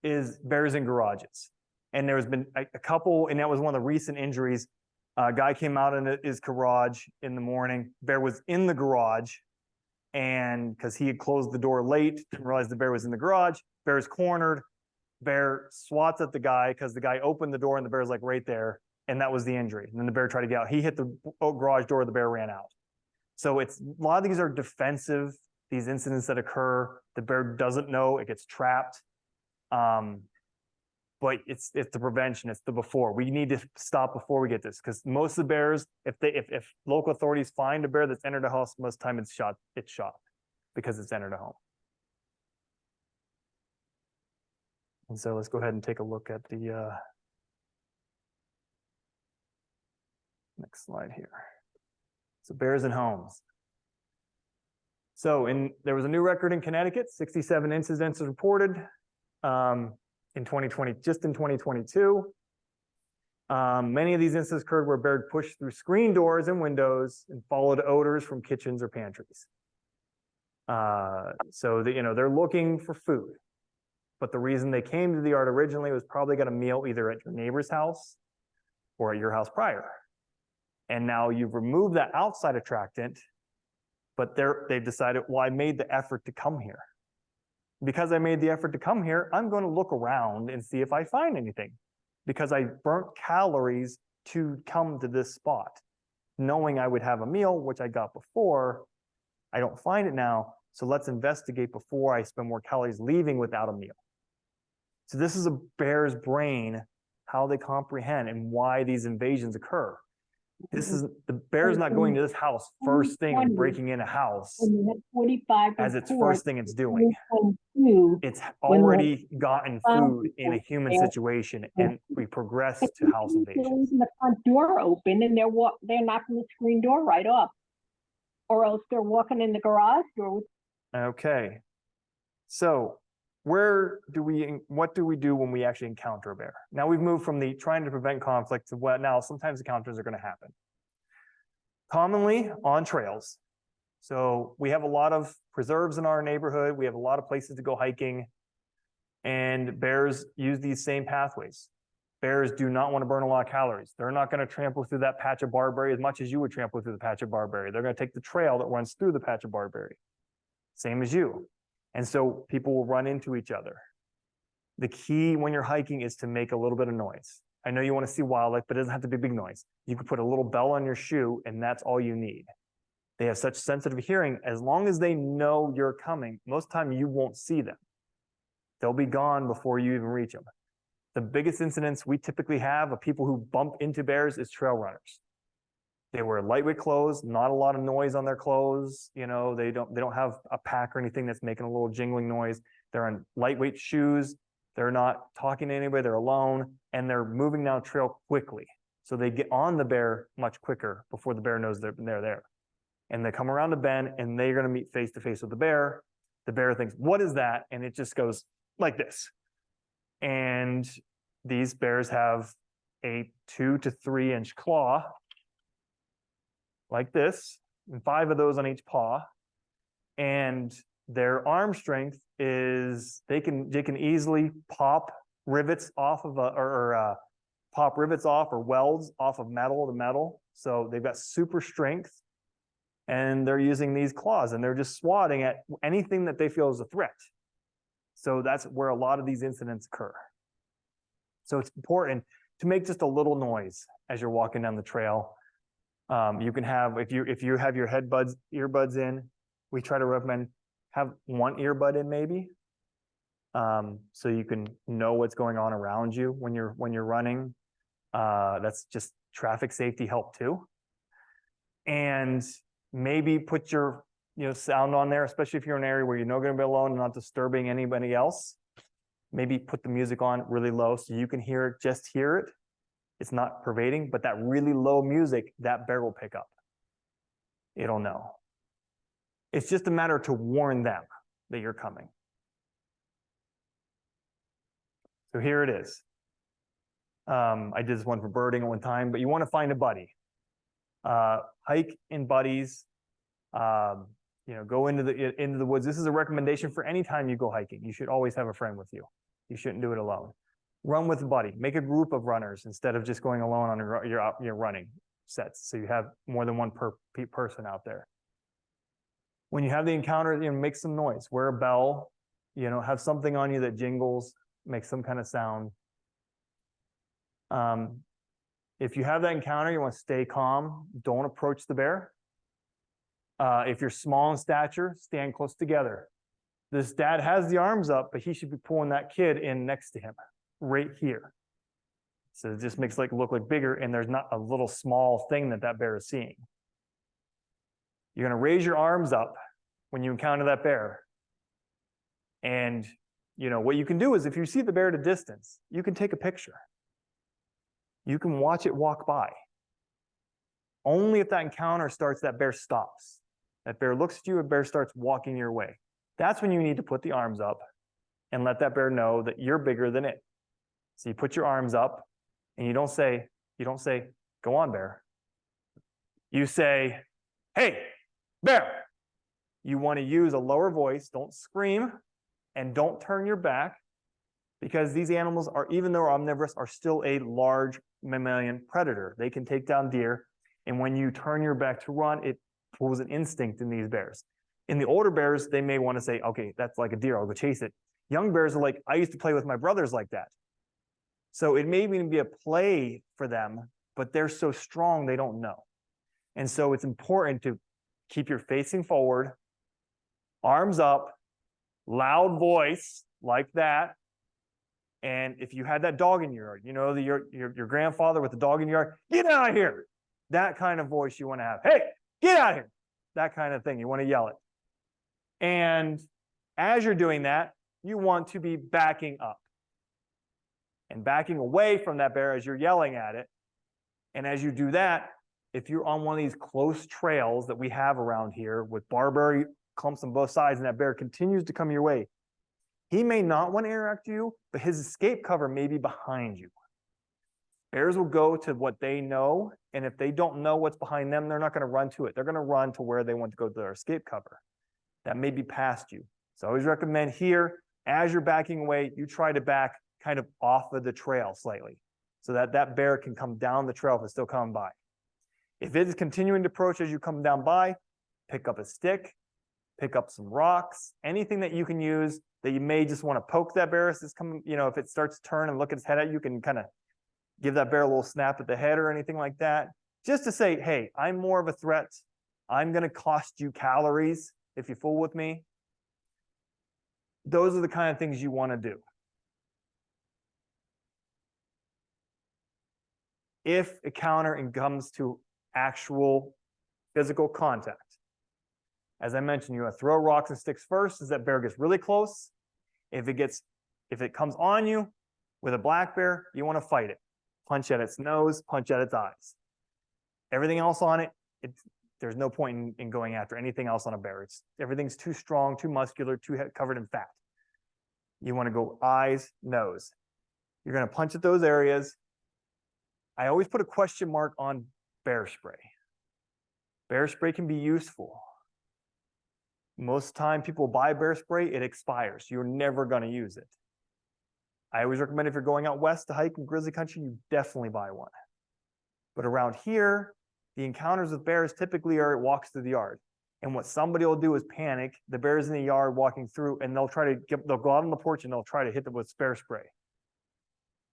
is bears in garages. And there's been a couple, and that was one of the recent injuries. A guy came out in his garage in the morning. Bear was in the garage, and because he had closed the door late, didn't realize the bear was in the garage. Bear's cornered. Bear swats at the guy because the guy opened the door and the bear's like right there, and that was the injury. And then the bear tried to get out. He hit the garage door, the bear ran out. So a lot of these are defensive, these incidents that occur. The bear doesn't know, it gets trapped. But it's the prevention, it's the before. We need to stop before we get this, because most of the bears, if local authorities find a bear that's entered a house, most of the time it's shot because it's entered a home. And so let's go ahead and take a look at the next slide here. So bears in homes. So there was a new record in Connecticut, 67 incidents reported in 2020, just in 2022. Many of these incidents occurred where bears pushed through screen doors and windows and followed odors from kitchens or pantries. So they're looking for food. But the reason they came to the yard originally was probably got a meal either at your neighbor's house or at your house prior. And now you've removed that outside attractant, But they've decided, well, I made the effort to come here. Because I made the effort to come here, I'm going to look around and see if I find anything. Because I burnt calories to come to this spot, knowing I would have a meal, which I got before. I don't find it now, so let's investigate before I spend more calories leaving without a meal. So this is a bear's brain, how they comprehend and why these invasions occur. This is the bear's not going to this house first thing and breaking in a house When you had 45 as its reports, first thing it's doing. 2022, It's when the already gotten food in a human there- situation, and we progress but to house they're invasions. leaving the front door open and they're knocking the screen door right off. Or else they're walking in the garage door with Okay. So what do we do when we actually encounter a bear? Now we've moved from the trying to prevent conflict to what now sometimes encounters are going to happen. Commonly on trails. So we have a lot of preserves in our neighborhood. We have a lot of places to go hiking, and bears use these same pathways. Bears do not want to burn a lot of calories. They're not going to trample through that patch of barberry as much as you would trample through the patch of barberry. They're going to take the trail that runs through the patch of barberry. Same as you. And so people will run into each other. The key when you're hiking is to make a little bit of noise. I know you want to see wildlife, but it doesn't have to be big noise. You can put a little bell on your shoe, and that's all you need. They have such sensitive hearing. As long as they know you're coming, most time you won't see them. They'll be gone before you even reach them. The biggest incidents we typically have of people who bump into bears is trail runners. They wear lightweight clothes, not a lot of noise on their clothes. You know, they don't have a pack or anything that's making a little jingling noise. They're in lightweight shoes. They're not talking to anybody. They're alone, and they're moving down trail quickly. So they get on the bear much quicker before the bear knows they're there. And they come around the bend, and they're going to meet face to face with the bear. The bear thinks, "What is that?" And it just goes like this. And these bears have a 2 to 3 inch claw like this, and 5 of those on each paw. And their arm strength is they can easily pop rivets off of pop rivets off or welds off of metal to metal. So they've got super strength, and they're using these claws, and they're just swatting at anything that they feel is a threat. So that's where a lot of these incidents occur. So it's important to make just a little noise as you're walking down the trail. You can have, if you have your earbuds in, we try to recommend have one earbud in maybe, so you can know what's going on around you when you're running. That's just traffic safety help too. And maybe put your sound on there, especially if you're in an area where you're not going to be alone and not disturbing anybody else. Maybe put the music on really low so you can hear it, just hear it. It's not pervading, but that really low music, that bear will pick up. It'll know. It's just a matter to warn them that you're coming. So here it is. I did this one for birding at one time, but you want to find a buddy. Hike in buddies. Go into the woods. This is a recommendation for any time you go hiking. You should always have a friend with you. You shouldn't do it alone. Run with a buddy. Make a group of runners instead of just going alone on your running sets. So you have more than one person out there. When you have the encounter, make some noise. Wear a bell. Have something on you that jingles, make some kind of sound. If you have that encounter, you want to stay calm. Don't approach the bear. If you're small in stature, stand close together. This dad has the arms up, but he should be pulling that kid in next to him, right here. So it just makes it look like bigger, and there's not a little small thing that bear is seeing. You're going to raise your arms up when you encounter that bear. And what you can do is if you see the bear at a distance, you can take a picture. You can watch it walk by. Only if that encounter starts, that bear stops. That bear looks at you, a bear starts walking your way. That's when you need to put the arms up and let that bear know that you're bigger than it. So you put your arms up, and you don't say, "Go on, bear." You say, "Hey, bear." You want to use a lower voice. Don't scream, and don't turn your back, because these animals are, even though omnivorous, are still a large mammalian predator. They can take down deer, and when you turn your back to run, it was an instinct in these bears. In the older bears, they may want to say, okay, that's like a deer, I'll go chase it. Young bears are like, I used to play with my brothers like that. So it may even be a play for them, but they're so strong, they don't know. And so it's important to keep your facing forward, arms up, loud voice like that. And if you had that dog in your yard, you know, your grandfather with the dog in your yard, get out of here. That kind of voice you want to have. Hey, get out of here. That kind of thing. You want to yell it. And as you're doing that, you want to be backing up and backing away from that bear as you're yelling at it. And as you do that, if you're on one of these close trails that we have around here with barberry clumps on both sides and that bear continues to come your way, he may not want to interact with you, but his escape cover may be behind you. Bears will go to what they know, and if they don't know what's behind them, they're not going to run to it. They're going to run to where they want to go to their escape cover. That may be past you. So I always recommend here, as you're backing away, you try to back kind of off of the trail slightly so that that bear can come down the trail if it's still coming by. If it is continuing to approach as you come down by, pick up a stick, pick up some rocks, anything that you can use that you may just want to poke that bear as it's coming, you know, if it starts to turn and look at its head at you, can kind of give that bear a little snap at the head or anything like that. Just to say, hey, I'm more of a threat. I'm going to cost you calories if you fool with me. Those are the kind of things you want to do. If a counter and comes to actual physical contact, as I mentioned, you want to throw rocks and sticks first as that bear gets really close. If it comes on you with a black bear, you want to fight it. Punch at its nose, punch at its eyes. Everything else on it, there's no point in going after anything else on a bear. Everything's too strong, too muscular, too covered in fat. You want to go eyes, nose. You're going to punch at those areas. I always put a question mark on bear spray. Bear spray can be useful. Most of the time people buy bear spray, it expires. You're never going to use it. I always recommend if you're going out west to hike in grizzly country, you definitely buy one. But around here, the encounters with bears typically are walks through the yard. And what somebody will do is panic. The bear's in the yard walking through, and they'll go out on the porch and they'll try to hit them with bear spray.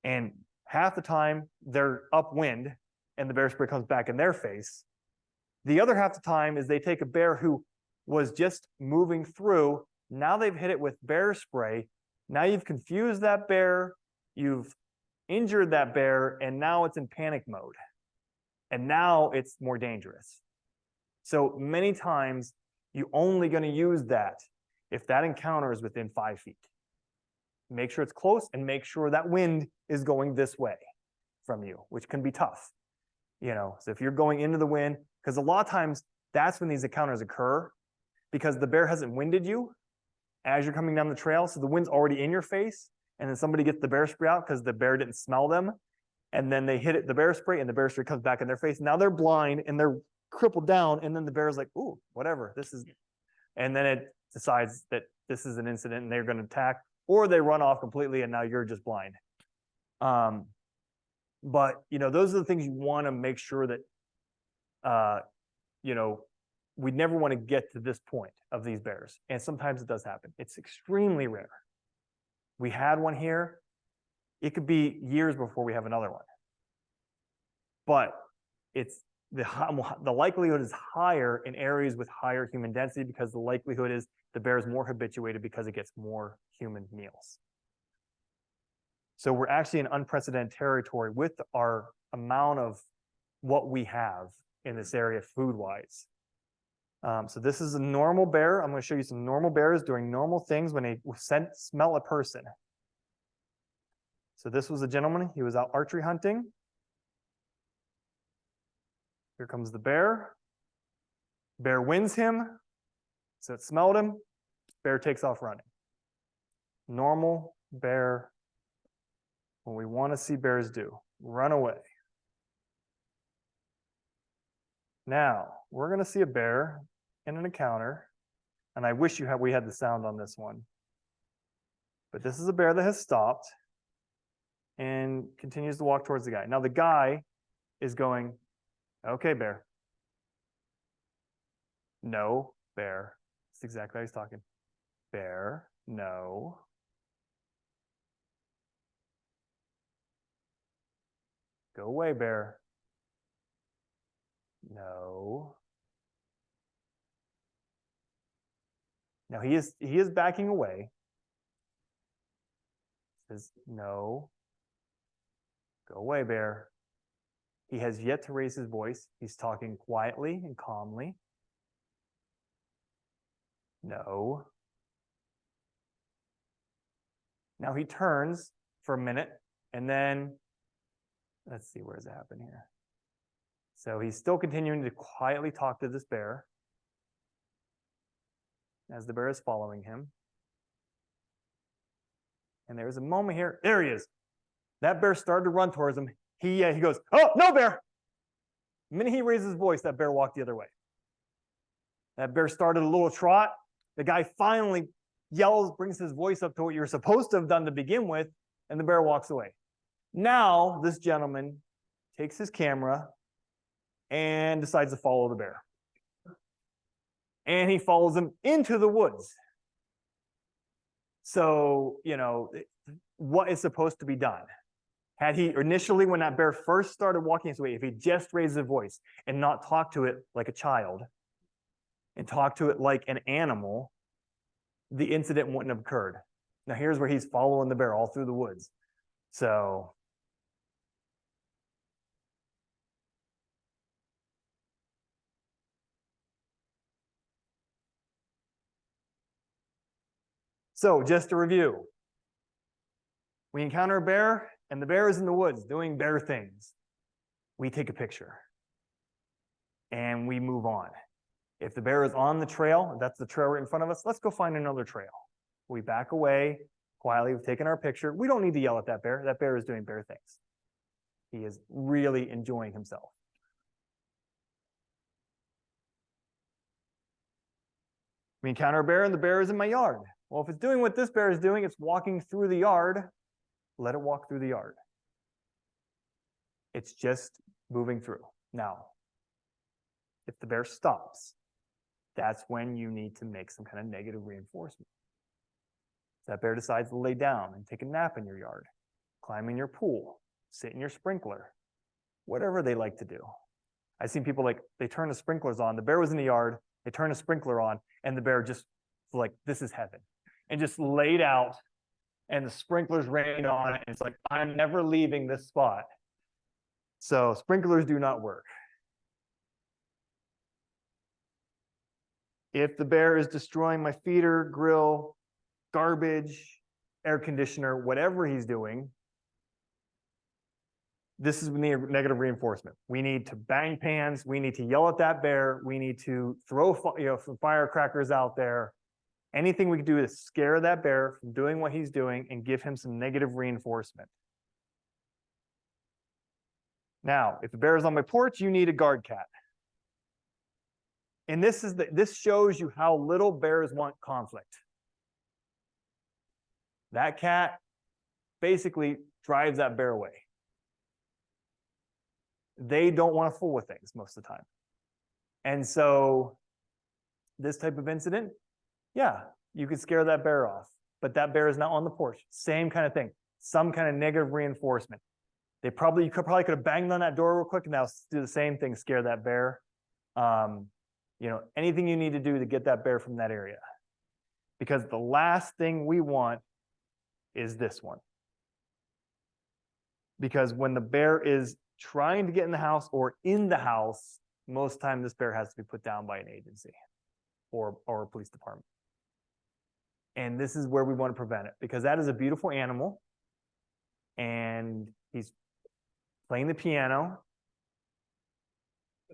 And half the time they're upwind and the bear spray comes back in their face. The other half the time is they take a bear who was just moving through. Now they've hit it with bear spray. Now you've confused that bear, you've injured that bear, and now it's in panic mode. And now it's more dangerous. So many times you're only going to use that if that encounter is within 5 feet. Make sure it's close and make sure that wind is going this way from you, which can be tough. You know, so if you're going into the wind, because a lot of times that's when these encounters occur, because the bear hasn't winded you as you're coming down the trail. So the wind's already in your face, and then somebody gets the bear spray out because the bear didn't smell them. And then they hit it, the bear spray, and the bear spray comes back in their face. Now they're blind and they're crippled down. And then the bear's like, ooh, whatever, this is, and then it decides that this is an incident and they're going to attack, or they run off completely and now you're just blind. But, you know, those are the things you want to make sure that, you know, we never want to get to this point of these bears. And sometimes it does happen. It's extremely rare. We had one here. It could be years before we have another one. But it's the likelihood is higher in areas with higher human density because the likelihood is the bear is more habituated because it gets more human meals. So we're actually in unprecedented territory with our amount of what we have in this area food-wise. So this is a normal bear. I'm going to show you some normal bears doing normal things when they smell a person. So this was a gentleman. He was out archery hunting. Here comes the bear. Bear wins him. So it smelled him. Bear takes off running. Normal bear, what we want to see bears do, run away. Now, we're going to see a bear in an encounter, and I wish we had the sound on this one. But this is a bear that has stopped and continues to walk towards the guy. Now the guy is going, okay, bear. No, bear. That's exactly how he's talking. Bear, no. Go away, bear. No. Now he is backing away. Says no. Go away, bear. He has yet to raise his voice. He's talking quietly and calmly. No. Now he turns for a minute and then, let's see, where does it happen here? So he's still continuing to quietly talk to this bear as the bear is following him. And there's a moment here. There he is. That bear started to run towards him. He goes, oh, no, bear. The minute he raised his voice, that bear walked the other way. That bear started a little trot. The guy finally yells, brings his voice up to what you're supposed to have done to begin with, and the bear walks away. Now, this gentleman takes his camera and decides to follow the bear. And he follows him into the woods. So, you know, what is supposed to be done? Had he initially, when that bear first started walking his way, if he just raised his voice and not talked to it like a child and talked to it like an animal, the incident wouldn't have occurred. Now here's where he's following the bear all through the woods. So just to review, we encounter a bear and the bear is in the woods doing bear things. We take a picture and we move on. If the bear is on the trail, that's the trail right in front of us, let's go find another trail. We back away quietly, we've taken our picture. We don't need to yell at that bear. That bear is doing bear things. He is really enjoying himself. We encounter a bear and the bear is in my yard. Well, if it's doing what this bear is doing, it's walking through the yard, let it walk through the yard. It's just moving through. Now, if the bear stops, that's when you need to make some kind of negative reinforcement. If that bear decides to lay down and take a nap in your yard, climb in your pool, sit in your sprinkler, whatever they like to do. I've seen people like, they turn the sprinklers on, the bear was in the yard, they turn a sprinkler on, and the bear just like, this is heaven. And just laid out, and the sprinklers rained on it, and it's like, I'm never leaving this spot. So sprinklers do not work. If the bear is destroying my feeder, grill, garbage, air conditioner, whatever he's doing, this is negative reinforcement. We need to bang pans. We need to yell at that bear. We need to throw some firecrackers out there. Anything we can do to scare that bear from doing what he's doing and give him some negative reinforcement. Now, if the bear is on my porch, you need a guard cat. And this shows you how little bears want conflict. That cat basically drives that bear away. They don't want to fool with things most of the time. And so this type of incident, yeah, you could scare that bear off, but that bear is not on the porch. Same kind of thing, some kind of negative reinforcement. You could have banged on that door real quick and now do the same thing, scare that bear. You know, anything you need to do to get that bear from that area. Because the last thing we want is this one. Because when the bear is trying to get in the house or in the house, most time this bear has to be put down by an agency or a police department. And this is where we want to prevent it, because that is a beautiful animal and he's playing the piano.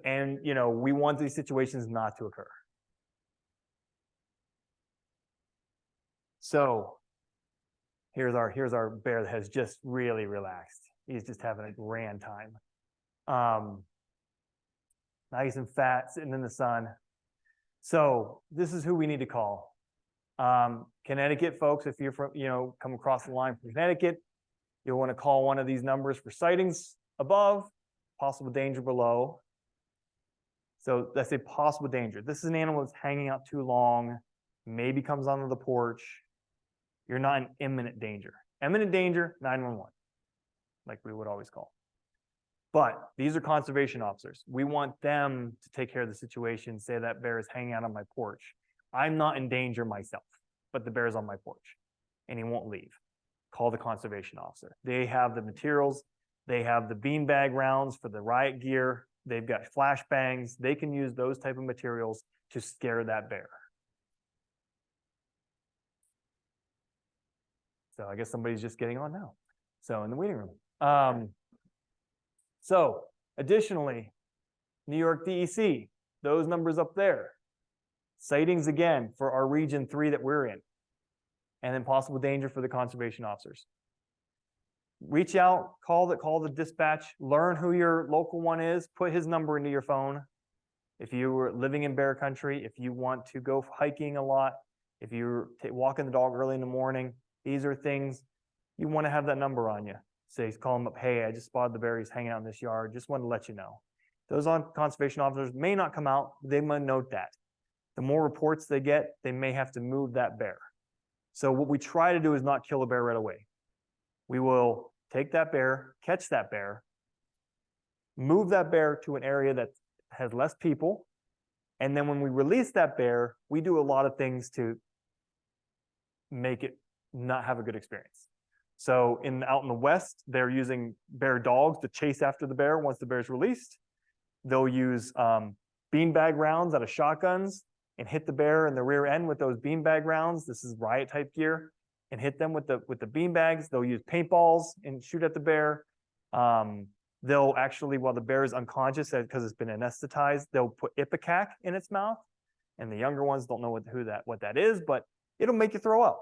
And, you know, we want these situations not to occur. So here's our bear that has just really relaxed. He's just having a grand time. Nice and fat, sitting in the sun. So this is who we need to call. Connecticut folks, if you're from, come across the line from Connecticut, you'll want to call one of these numbers for sightings above, possible danger below. So that's a possible danger. This is an animal that's hanging out too long, maybe comes onto the porch. You're not in imminent danger. Imminent danger, 911, like we would always call. But these are conservation officers. We want them to take care of the situation, say that bear is hanging out on my porch. I'm not in danger myself, but the bear is on my porch and he won't leave. Call the conservation officer. They have the materials. They have the beanbag rounds for the riot gear. They've got flashbangs. They can use those type of materials to scare that bear. So I guess somebody's just getting on now. So in the waiting room. So additionally, New York DEC, those numbers up there. Sightings again for our region 3 that we're in. And then possible danger for the conservation officers. Reach out, call the dispatch, learn who your local one is, put his number into your phone. If you were living in bear country, if you want to go hiking a lot, if you're walking the dog early in the morning, these are things you want to have that number on you. Say, call them up, hey, I just spotted the bear, he's hanging out in this yard, just wanted to let you know. Those conservation officers may not come out, they might note that. The more reports they get, they may have to move that bear. So what we try to do is not kill a bear right away. We will take that bear, catch that bear, move that bear to an area that has less people, and then when we release that bear, we do a lot of things to make it not have a good experience. So out in the West, they're using bear dogs to chase after the bear once the bear is released. They'll use beanbag rounds out of shotguns and hit the bear in the rear end with those beanbag rounds. This is riot type gear, and hit them with the beanbags. They'll use paintballs and shoot at the bear. They'll actually, while the bear is unconscious because it's been anesthetized, they'll put ipecac in its mouth. And the younger ones don't know what that is, but it'll make you throw up.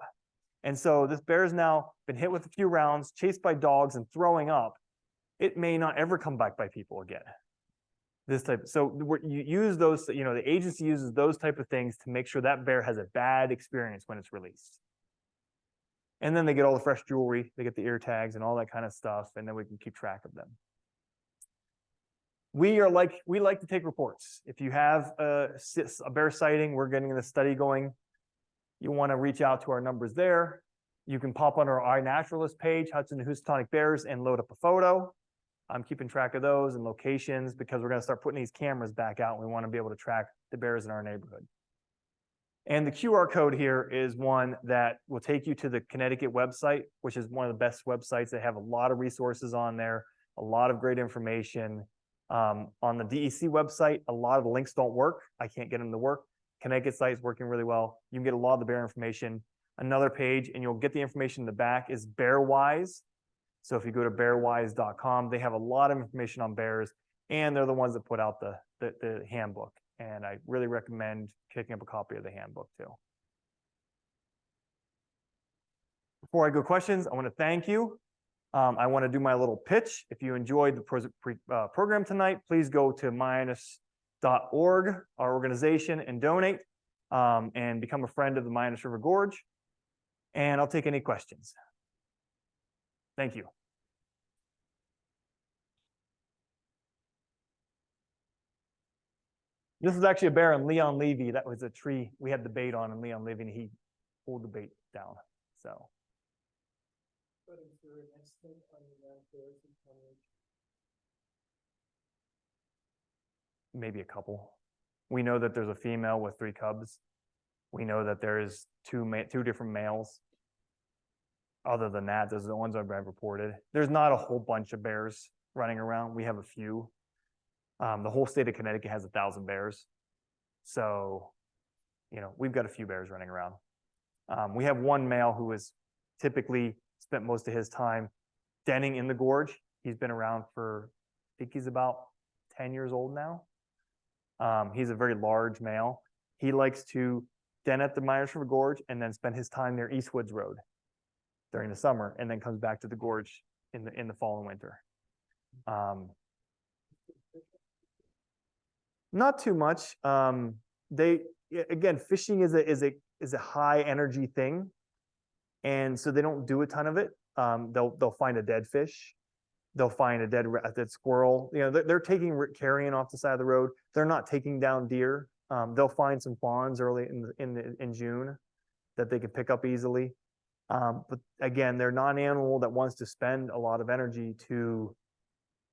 And so this bear's now been hit with a few rounds, chased by dogs and throwing up. It may not ever come back by people again. So you use those, the agency uses those type of things to make sure that bear has a bad experience when it's released. And then they get all the fresh jewelry, they get the ear tags and all that kind of stuff, and then we can keep track of them. We like to take reports. If you have a bear sighting, we're getting the study going. You want to reach out to our numbers there. You can pop on our iNaturalist page, Hudson Houstonic Bears, and load up a photo. I'm keeping track of those and locations because we're going to start putting these cameras back out. And we want to be able to track the bears in our neighborhood. And the QR code here is one that will take you to the Connecticut website, which is one of the best websites. They have a lot of resources on there, a lot of great information. On the DEC website, a lot of the links don't work. I can't get them to work. Connecticut site is working really well. You can get a lot of the bear information. Another page, and you'll get the information in the back, is BearWise. So if you go to bearwise.com, they have a lot of information on bears, and they're the ones that put out the handbook. And I really recommend picking up a copy of the handbook too. Before I go questions, I want to thank you. I want to do my little pitch. If you enjoyed the program tonight, please go to Mianus.org, our organization, and donate and become a friend of the Mianus River Gorge. And I'll take any questions. Thank you. This is actually a bear on Leon Levy. That was a tree we had the bait on, and Leon Levy, and he pulled the bait down. So. Maybe a couple. We know that there's a female with 3 cubs. We know that there's two different males. Other than that, those are the ones I've reported. There's not a whole bunch of bears running around. We have a few. The whole state of Connecticut has 1,000 bears. So, we've got a few bears running around. We have one male who has typically spent most of his time denning in the gorge. He's been around for, I think he's about 10 years old now. He's a very large male. He likes to den at the Mianus River Gorge and then spend his time near Eastwoods Road during the summer, and then comes back to the gorge in the fall and winter. Not too much. Again, fishing is a high energy thing, and so they don't do a ton of it. They'll find a dead fish. they'll find a dead squirrel. You know, they're taking carrion off the side of the road. They're not taking down deer. They'll find some fawns early in June that they can pick up easily. But again, they're not an animal that wants to spend a lot of energy to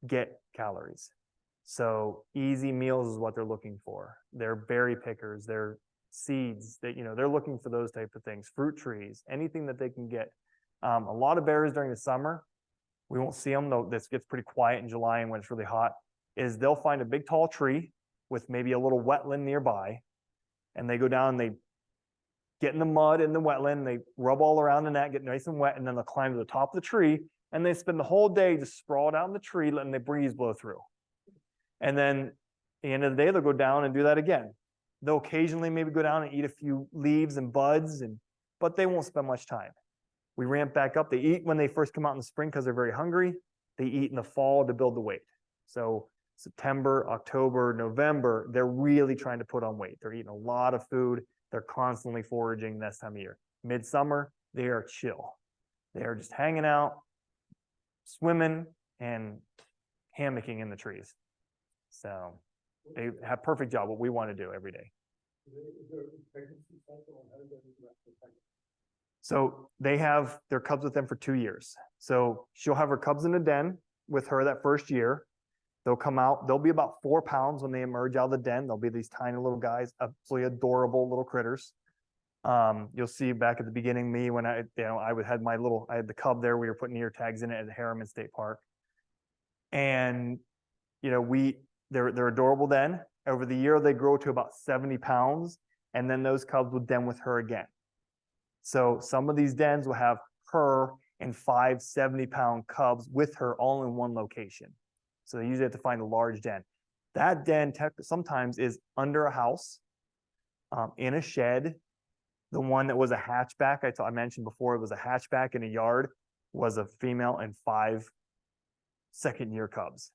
get calories. So easy meals is what they're looking for. They're berry pickers, they're seeds, that, you know, they're looking for those type of things, fruit trees, anything that they can get. A lot of bears during the summer, we won't see them, though this gets pretty quiet in July and when it's really hot, is they'll find a big tall tree with maybe a little wetland nearby, and they go down and they get in the mud in the wetland, they rub all around the net, get nice and wet, and then they'll climb to the top of the tree, and they spend the whole day just sprawled out in the tree, letting the breeze blow through. And then at the end of the day, they'll go down and do that again. They'll occasionally maybe go down and eat a few leaves and buds, but they won't spend much time. We ramp back up. They eat when they first come out in the spring because they're very hungry. They eat in the fall to build the weight. So September, October, November, they're really trying to put on weight. They're eating a lot of food. They're constantly foraging this time of year. Midsummer, they are chill. They are just hanging out, swimming, and hammocking in the trees. So they have perfect job, what we want to do every day. So they have their cubs with them for 2 years. So she'll have her cubs in a den with her that first year. They'll come out, they'll be about 4 pounds when they emerge out of the den. They'll be these tiny little guys, absolutely adorable little critters. You'll see back at the beginning, me, when I had the cub there, we were putting ear tags in it at the Harriman State Park. And, you know, they're adorable then. Over the year, they grow to about 70 pounds, and then those cubs would den with her again. So some of these dens will have her and 5 70-pound cubs with her all in one location. So they usually have to find a large den. That den sometimes is under a house, in a shed. The one that was a hatchback, I mentioned before, it was a hatchback in a yard, was a female and 5 second-year cubs.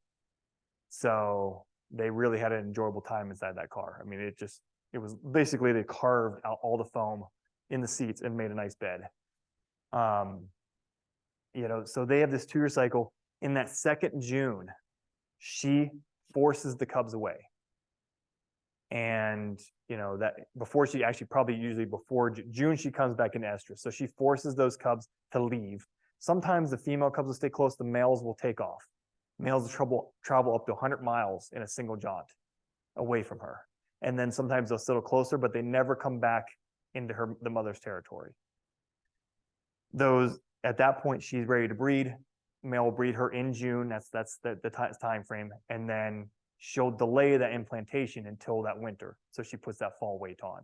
So they really had an enjoyable time inside that car. I mean, it was basically, they carved out all the foam in the seats and made a nice bed. You know, so they have this 2-year cycle. In that second June, she forces the cubs away. And, you know, that before she actually, probably usually before June, she comes back in estrus. So she forces those cubs to leave. Sometimes the female cubs will stay close, the males will take off. Males will travel up to 100 miles in a single jaunt away from her. And then sometimes they'll settle closer, but they never come back into the mother's territory. At that point, she's ready to breed. Male will breed her in June. That's the time frame. And then she'll delay that implantation until that winter. So she puts that fall weight on.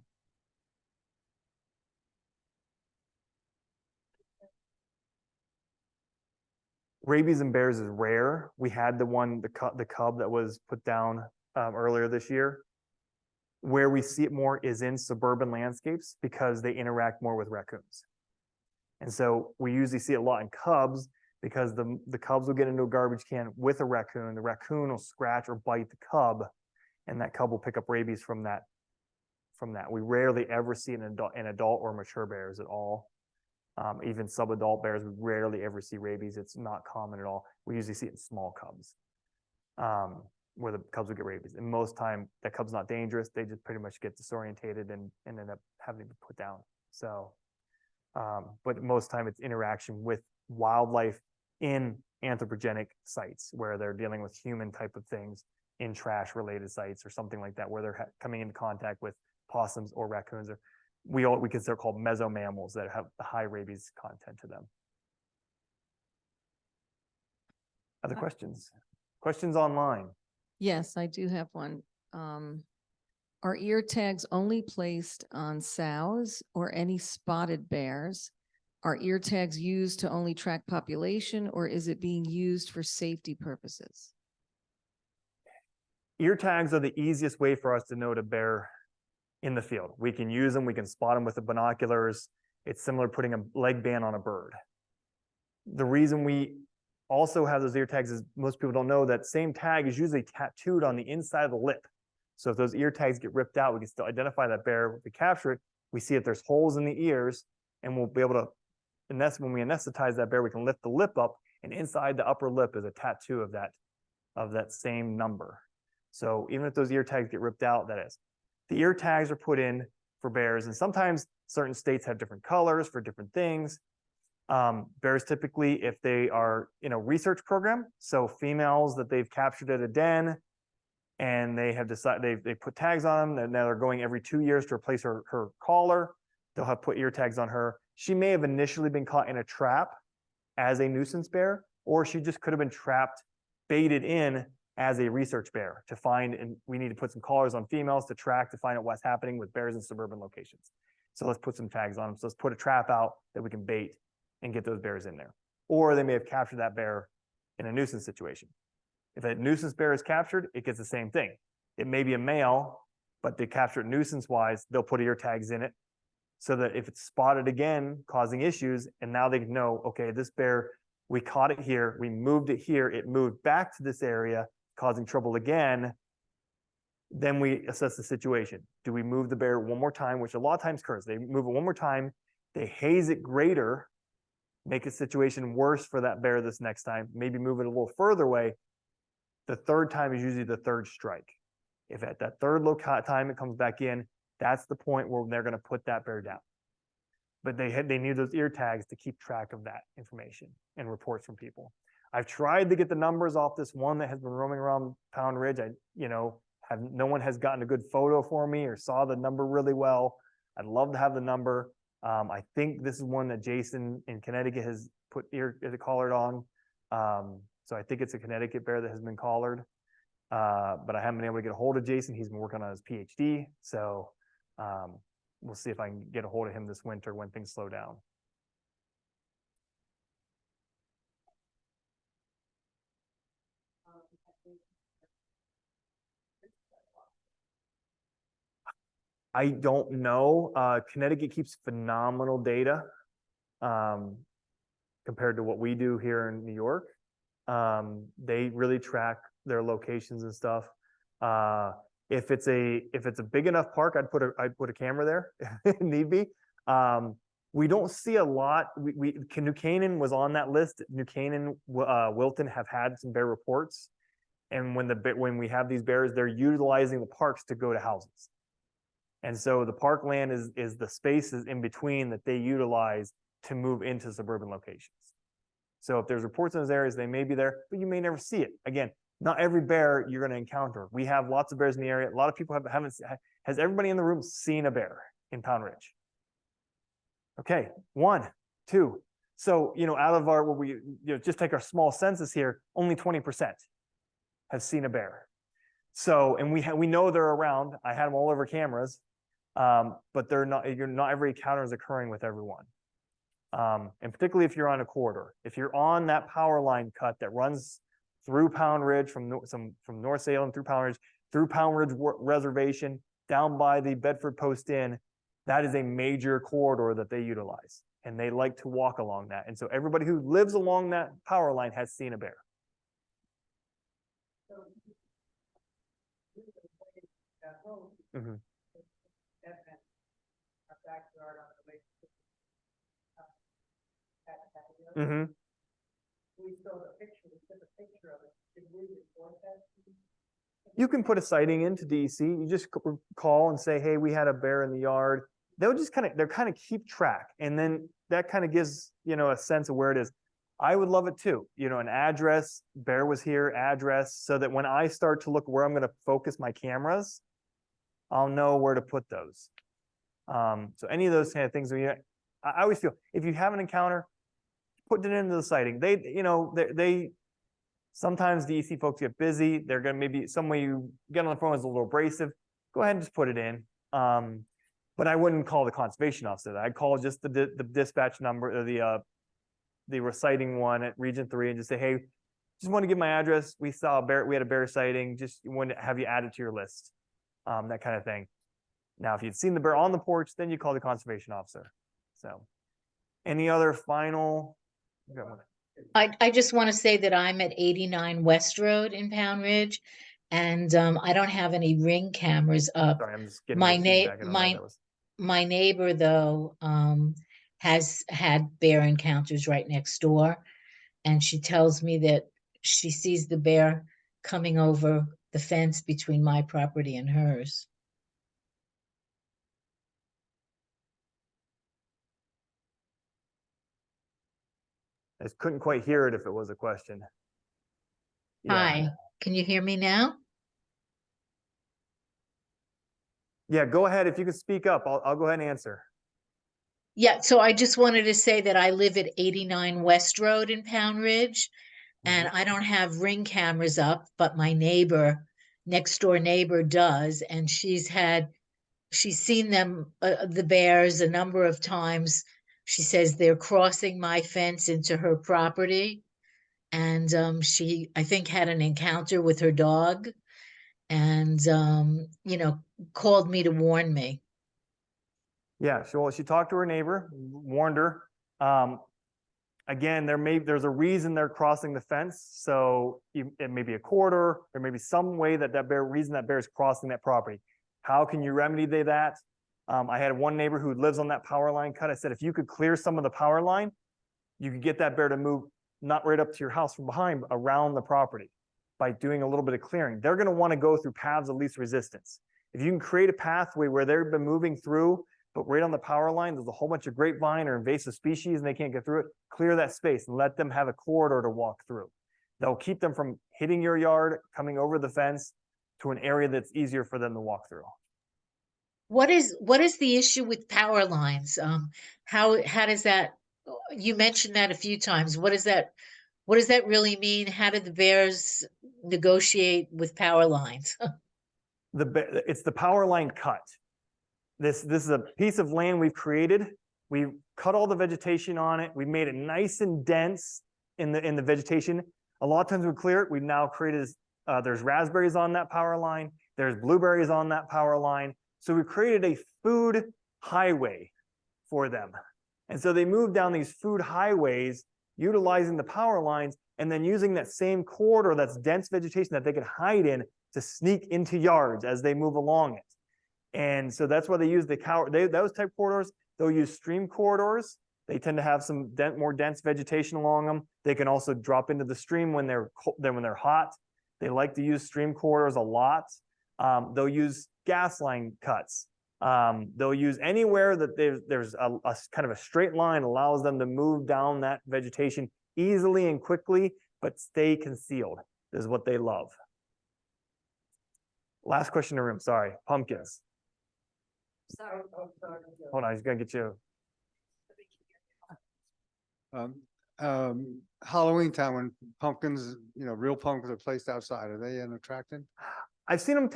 Rabies in bears is rare. We had the cub that was put down earlier this year. Where we see it more is in suburban landscapes because they interact more with raccoons. And so we usually see it a lot in cubs because the cubs will get into a garbage can with a raccoon. The raccoon will scratch or bite the cub, and that cub will pick up rabies from that. We rarely ever see it in adult or mature bears at all. Even subadult bears, we rarely ever see rabies. It's not common at all. We usually see it in small cubs, where the cubs will get rabies. And most time, that cub's not dangerous. They just pretty much get disorientated and end up having to be put down. So, but most time it's interaction with wildlife in anthropogenic sites where they're dealing with human type of things in trash related sites or something like that, where they're coming into contact with possums or raccoons, or we consider called mesomammals that have high rabies content to them. Other questions? Questions online? Yes, I do have one. Are ear tags only placed on sows or any spotted bears? Are ear tags used to only track population, or is it being used for safety purposes? Ear tags are the easiest way for us to know the bear in the field. We can use them, we can spot them with the binoculars. It's similar to putting a leg band on a bird. The reason we also have those ear tags is most people don't know that same tag is usually tattooed on the inside of the lip. So if those ear tags get ripped out, we can still identify that bear. If we capture it, we see if there's holes in the ears, and we'll be able to, when we anesthetize that bear, we can lift the lip up And inside the upper lip is a tattoo of that same number. So even if those ear tags get ripped out, that is. The ear tags are put in for bears, and sometimes certain states have different colors for different things. Bears typically, if they are in a research program, so females that they've captured at a den, and they have decided they put tags on them, and now they're going every 2 years to replace her collar. They'll have put ear tags on her. She may have initially been caught in a trap as a nuisance bear, or she just could have been trapped, baited in as a research bear to find, and we need to put some collars on females to track to find out what's happening with bears in suburban locations. So let's put some tags on them. So let's put a trap out that we can bait and get those bears in there. Or they may have captured that bear in a nuisance situation. If a nuisance bear is captured, it gets the same thing. It may be a male, but they capture it nuisance-wise, they'll put ear tags in it so that if it's spotted again, causing issues, and now they know, okay, this bear, we caught it here, we moved it here, it moved back to this area, causing trouble again, then we assess the situation. Do we move the bear one more time, which a lot of times occurs. They move it one more time, they haze it greater, make a situation worse for that bear this next time, maybe move it a little further away. The third time is usually the third strike. If at that third time it comes back in, that's the point where they're going to put that bear down. But they need those ear tags to keep track of that information and reports from people. I've tried to get the numbers off this one that has been roaming around Pound Ridge. No one has gotten a good photo for me or saw the number really well. I'd love to have the number. I think this is one that Jason in Connecticut has put collared on. So I think it's a Connecticut bear that has been collared. But I haven't been able to get a hold of Jason. He's been working on his PhD. So we'll see if I can get a hold of him this winter when things slow down. I don't know. Connecticut keeps phenomenal data compared to what we do here in New York. They really track their locations and stuff. If it's a big enough park, I'd put a camera there if need be. We don't see a lot. New Canaan was on that list. New Canaan, Wilton have had some bear reports, and when we have these bears, they're utilizing the parks to go to houses. And so the parkland is the spaces in between that they utilize to move into suburban locations. So if there's reports in those areas, they may be there, but you may never see it. Again, not every bear you're going to encounter. We have lots of bears in the area. A lot of people haven't. Has everybody in the room seen a bear in Pound Ridge? Okay, 1, 2. So, out of our, just take our small census here, only 20% have seen a bear. So, and we know they're around. I had them all over cameras, but not every encounter is occurring with everyone. And particularly if you're on a corridor, if you're on that power line cut that runs through Pound Ridge from North Salem through Pound Ridge Reservation, down by the Bedford Post Inn, that is a major corridor that they utilize, and they like to walk along that. And so everybody who lives along that power line has seen a bear. Mm-hmm. Mm-hmm. You can put a sighting into DEC. You just call and say, hey, we had a bear in the yard. They'll just kind of keep track. And then that kind of gives, a sense of where it is. I would love it too. An address, bear was here, address, so that when I start to look where I'm going to focus my cameras, I'll know where to put those. So any of those kind of things, I always feel if you have an encounter, put it into the sighting. They sometimes DEC folks get busy. They're going to maybe some way you get on the phone is a little abrasive. Go ahead and just put it in. But I wouldn't call the conservation officer. I'd call just the dispatch number, or the reciting one at Region 3, and just say, hey, just want to give my address. We saw a bear. We had a bear sighting. Just want to have you added to your list. That kind of thing. Now, if you'd seen the bear on the porch, then you call the conservation officer. So, any other final? I just want to say that I'm at 89 West Road in Pound Ridge, and I don't have any Ring cameras up. Sorry, I'm just getting My neighbor, though, has had bear encounters right next door. and she tells me that she sees the bear coming over the fence between my property and hers. I just couldn't quite hear it if it was a question. Yeah. Hi, can you hear me now? Yeah, go ahead. If you could speak up, I'll go ahead and answer. Yeah, so I just wanted to say that I live at 89 West Road in Pound Ridge, and I don't have Ring cameras up, but my neighbor, next door neighbor does, and she's seen them, the bears, a number of times. She says they're crossing my fence into her property. And she, I think, had an encounter with her dog and, called me to warn me. Yeah, she talked to her neighbor, warned her. Again, there's a reason they're crossing the fence. So it may be a corridor, there may be some way that reason that bear is crossing that property. How can you remedy that? I had one neighbor who lives on that power line cut. I said, if you could clear some of the power line, you could get that bear to move not right up to your house from behind, but around the property by doing a little bit of clearing. They're going to want to go through paths of least resistance. If you can create a pathway where they've been moving through, but right on the power line, there's a whole bunch of grapevine or invasive species and they can't get through it, clear that space and let them have a corridor to walk through. That'll keep them from hitting your yard, coming over the fence to an area that's easier for them to walk through. What is the issue with power lines? How does that, you mentioned that a few times. What does that really mean? How did the bears negotiate with power lines? It's the power line cut. This is a piece of land we've created. We've cut all the vegetation on it. We made it nice and dense in the vegetation. A lot of times we clear it. We've now created, there's raspberries on that power line. There's blueberries on that power line. So we created a food highway for them. And so they move down these food highways, utilizing the power lines, and then using that same corridor that's dense vegetation that they can hide in to sneak into yards as they move along it. And so that's why they use those type corridors. They'll use stream corridors. They tend to have some more dense vegetation along them. They can also drop into the stream when they're hot. They like to use stream corridors a lot. They'll use gas line cuts. They'll use anywhere that there's a kind of a straight line allows them to move down that vegetation easily and quickly, but stay concealed is what they love. Last question in the room, sorry, pumpkins. Sorry. Hold on, I just gotta get you. Halloween time when pumpkins, real pumpkins are placed outside, are they an attractant? I've seen them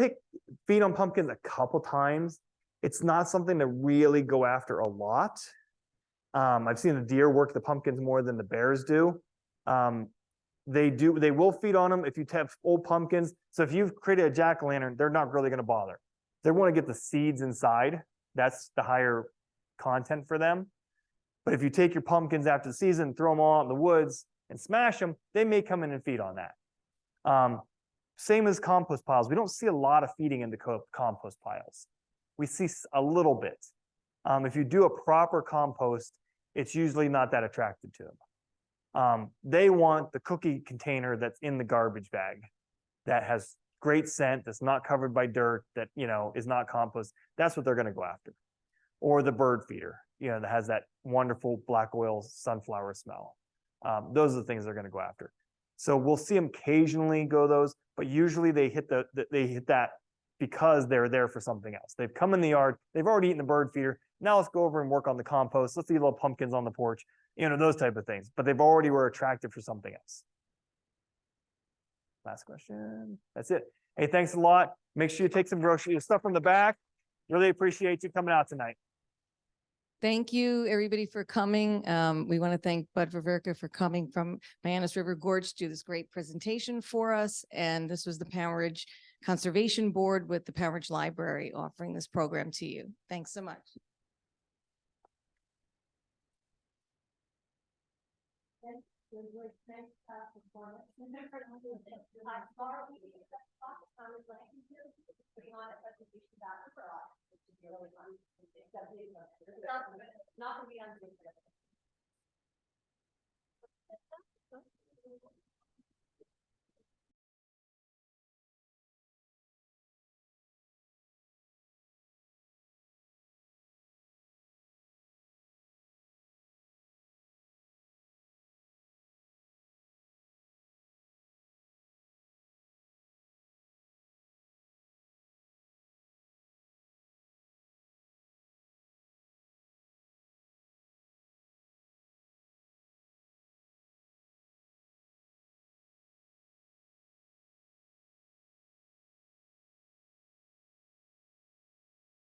feed on pumpkins a couple times. It's not something to really go after a lot. I've seen the deer work the pumpkins more than the bears do. They will feed on them if you have old pumpkins. So if you've created a jack-o'-lantern, they're not really going to bother. They want to get the seeds inside. That's the higher content for them. But if you take your pumpkins after the season, throw them all out in the woods and smash them, they may come in and feed on that. Same as compost piles. We don't see a lot of feeding into compost piles. We see a little bit. If you do a proper compost, it's usually not that attractive to them. They want the cookie container that's in the garbage bag that has great scent, that's not covered by dirt, that is not compost. That's what they're going to go after. Or the bird feeder, that has that wonderful black oil sunflower smell. Those are the things they're going to go after. So we'll see them occasionally go those, but usually they hit that because they're there for something else. They've come in the yard, they've already eaten the bird feeder. Now let's go over and work on the compost. Let's eat little pumpkins on the porch, those type of things. But they've already were attracted for something else. Last question. That's it. Hey, thanks a lot. Make sure you take some grocery stuff from the back. Really appreciate you coming out tonight. Thank you, everybody, for coming. We want to thank Bud Veverka for coming from Mianus River Gorge to do this great presentation for us. And this was the Pound Ridge Conservation Board with the Pound Ridge Library offering this program to you. Thanks so much. Not to be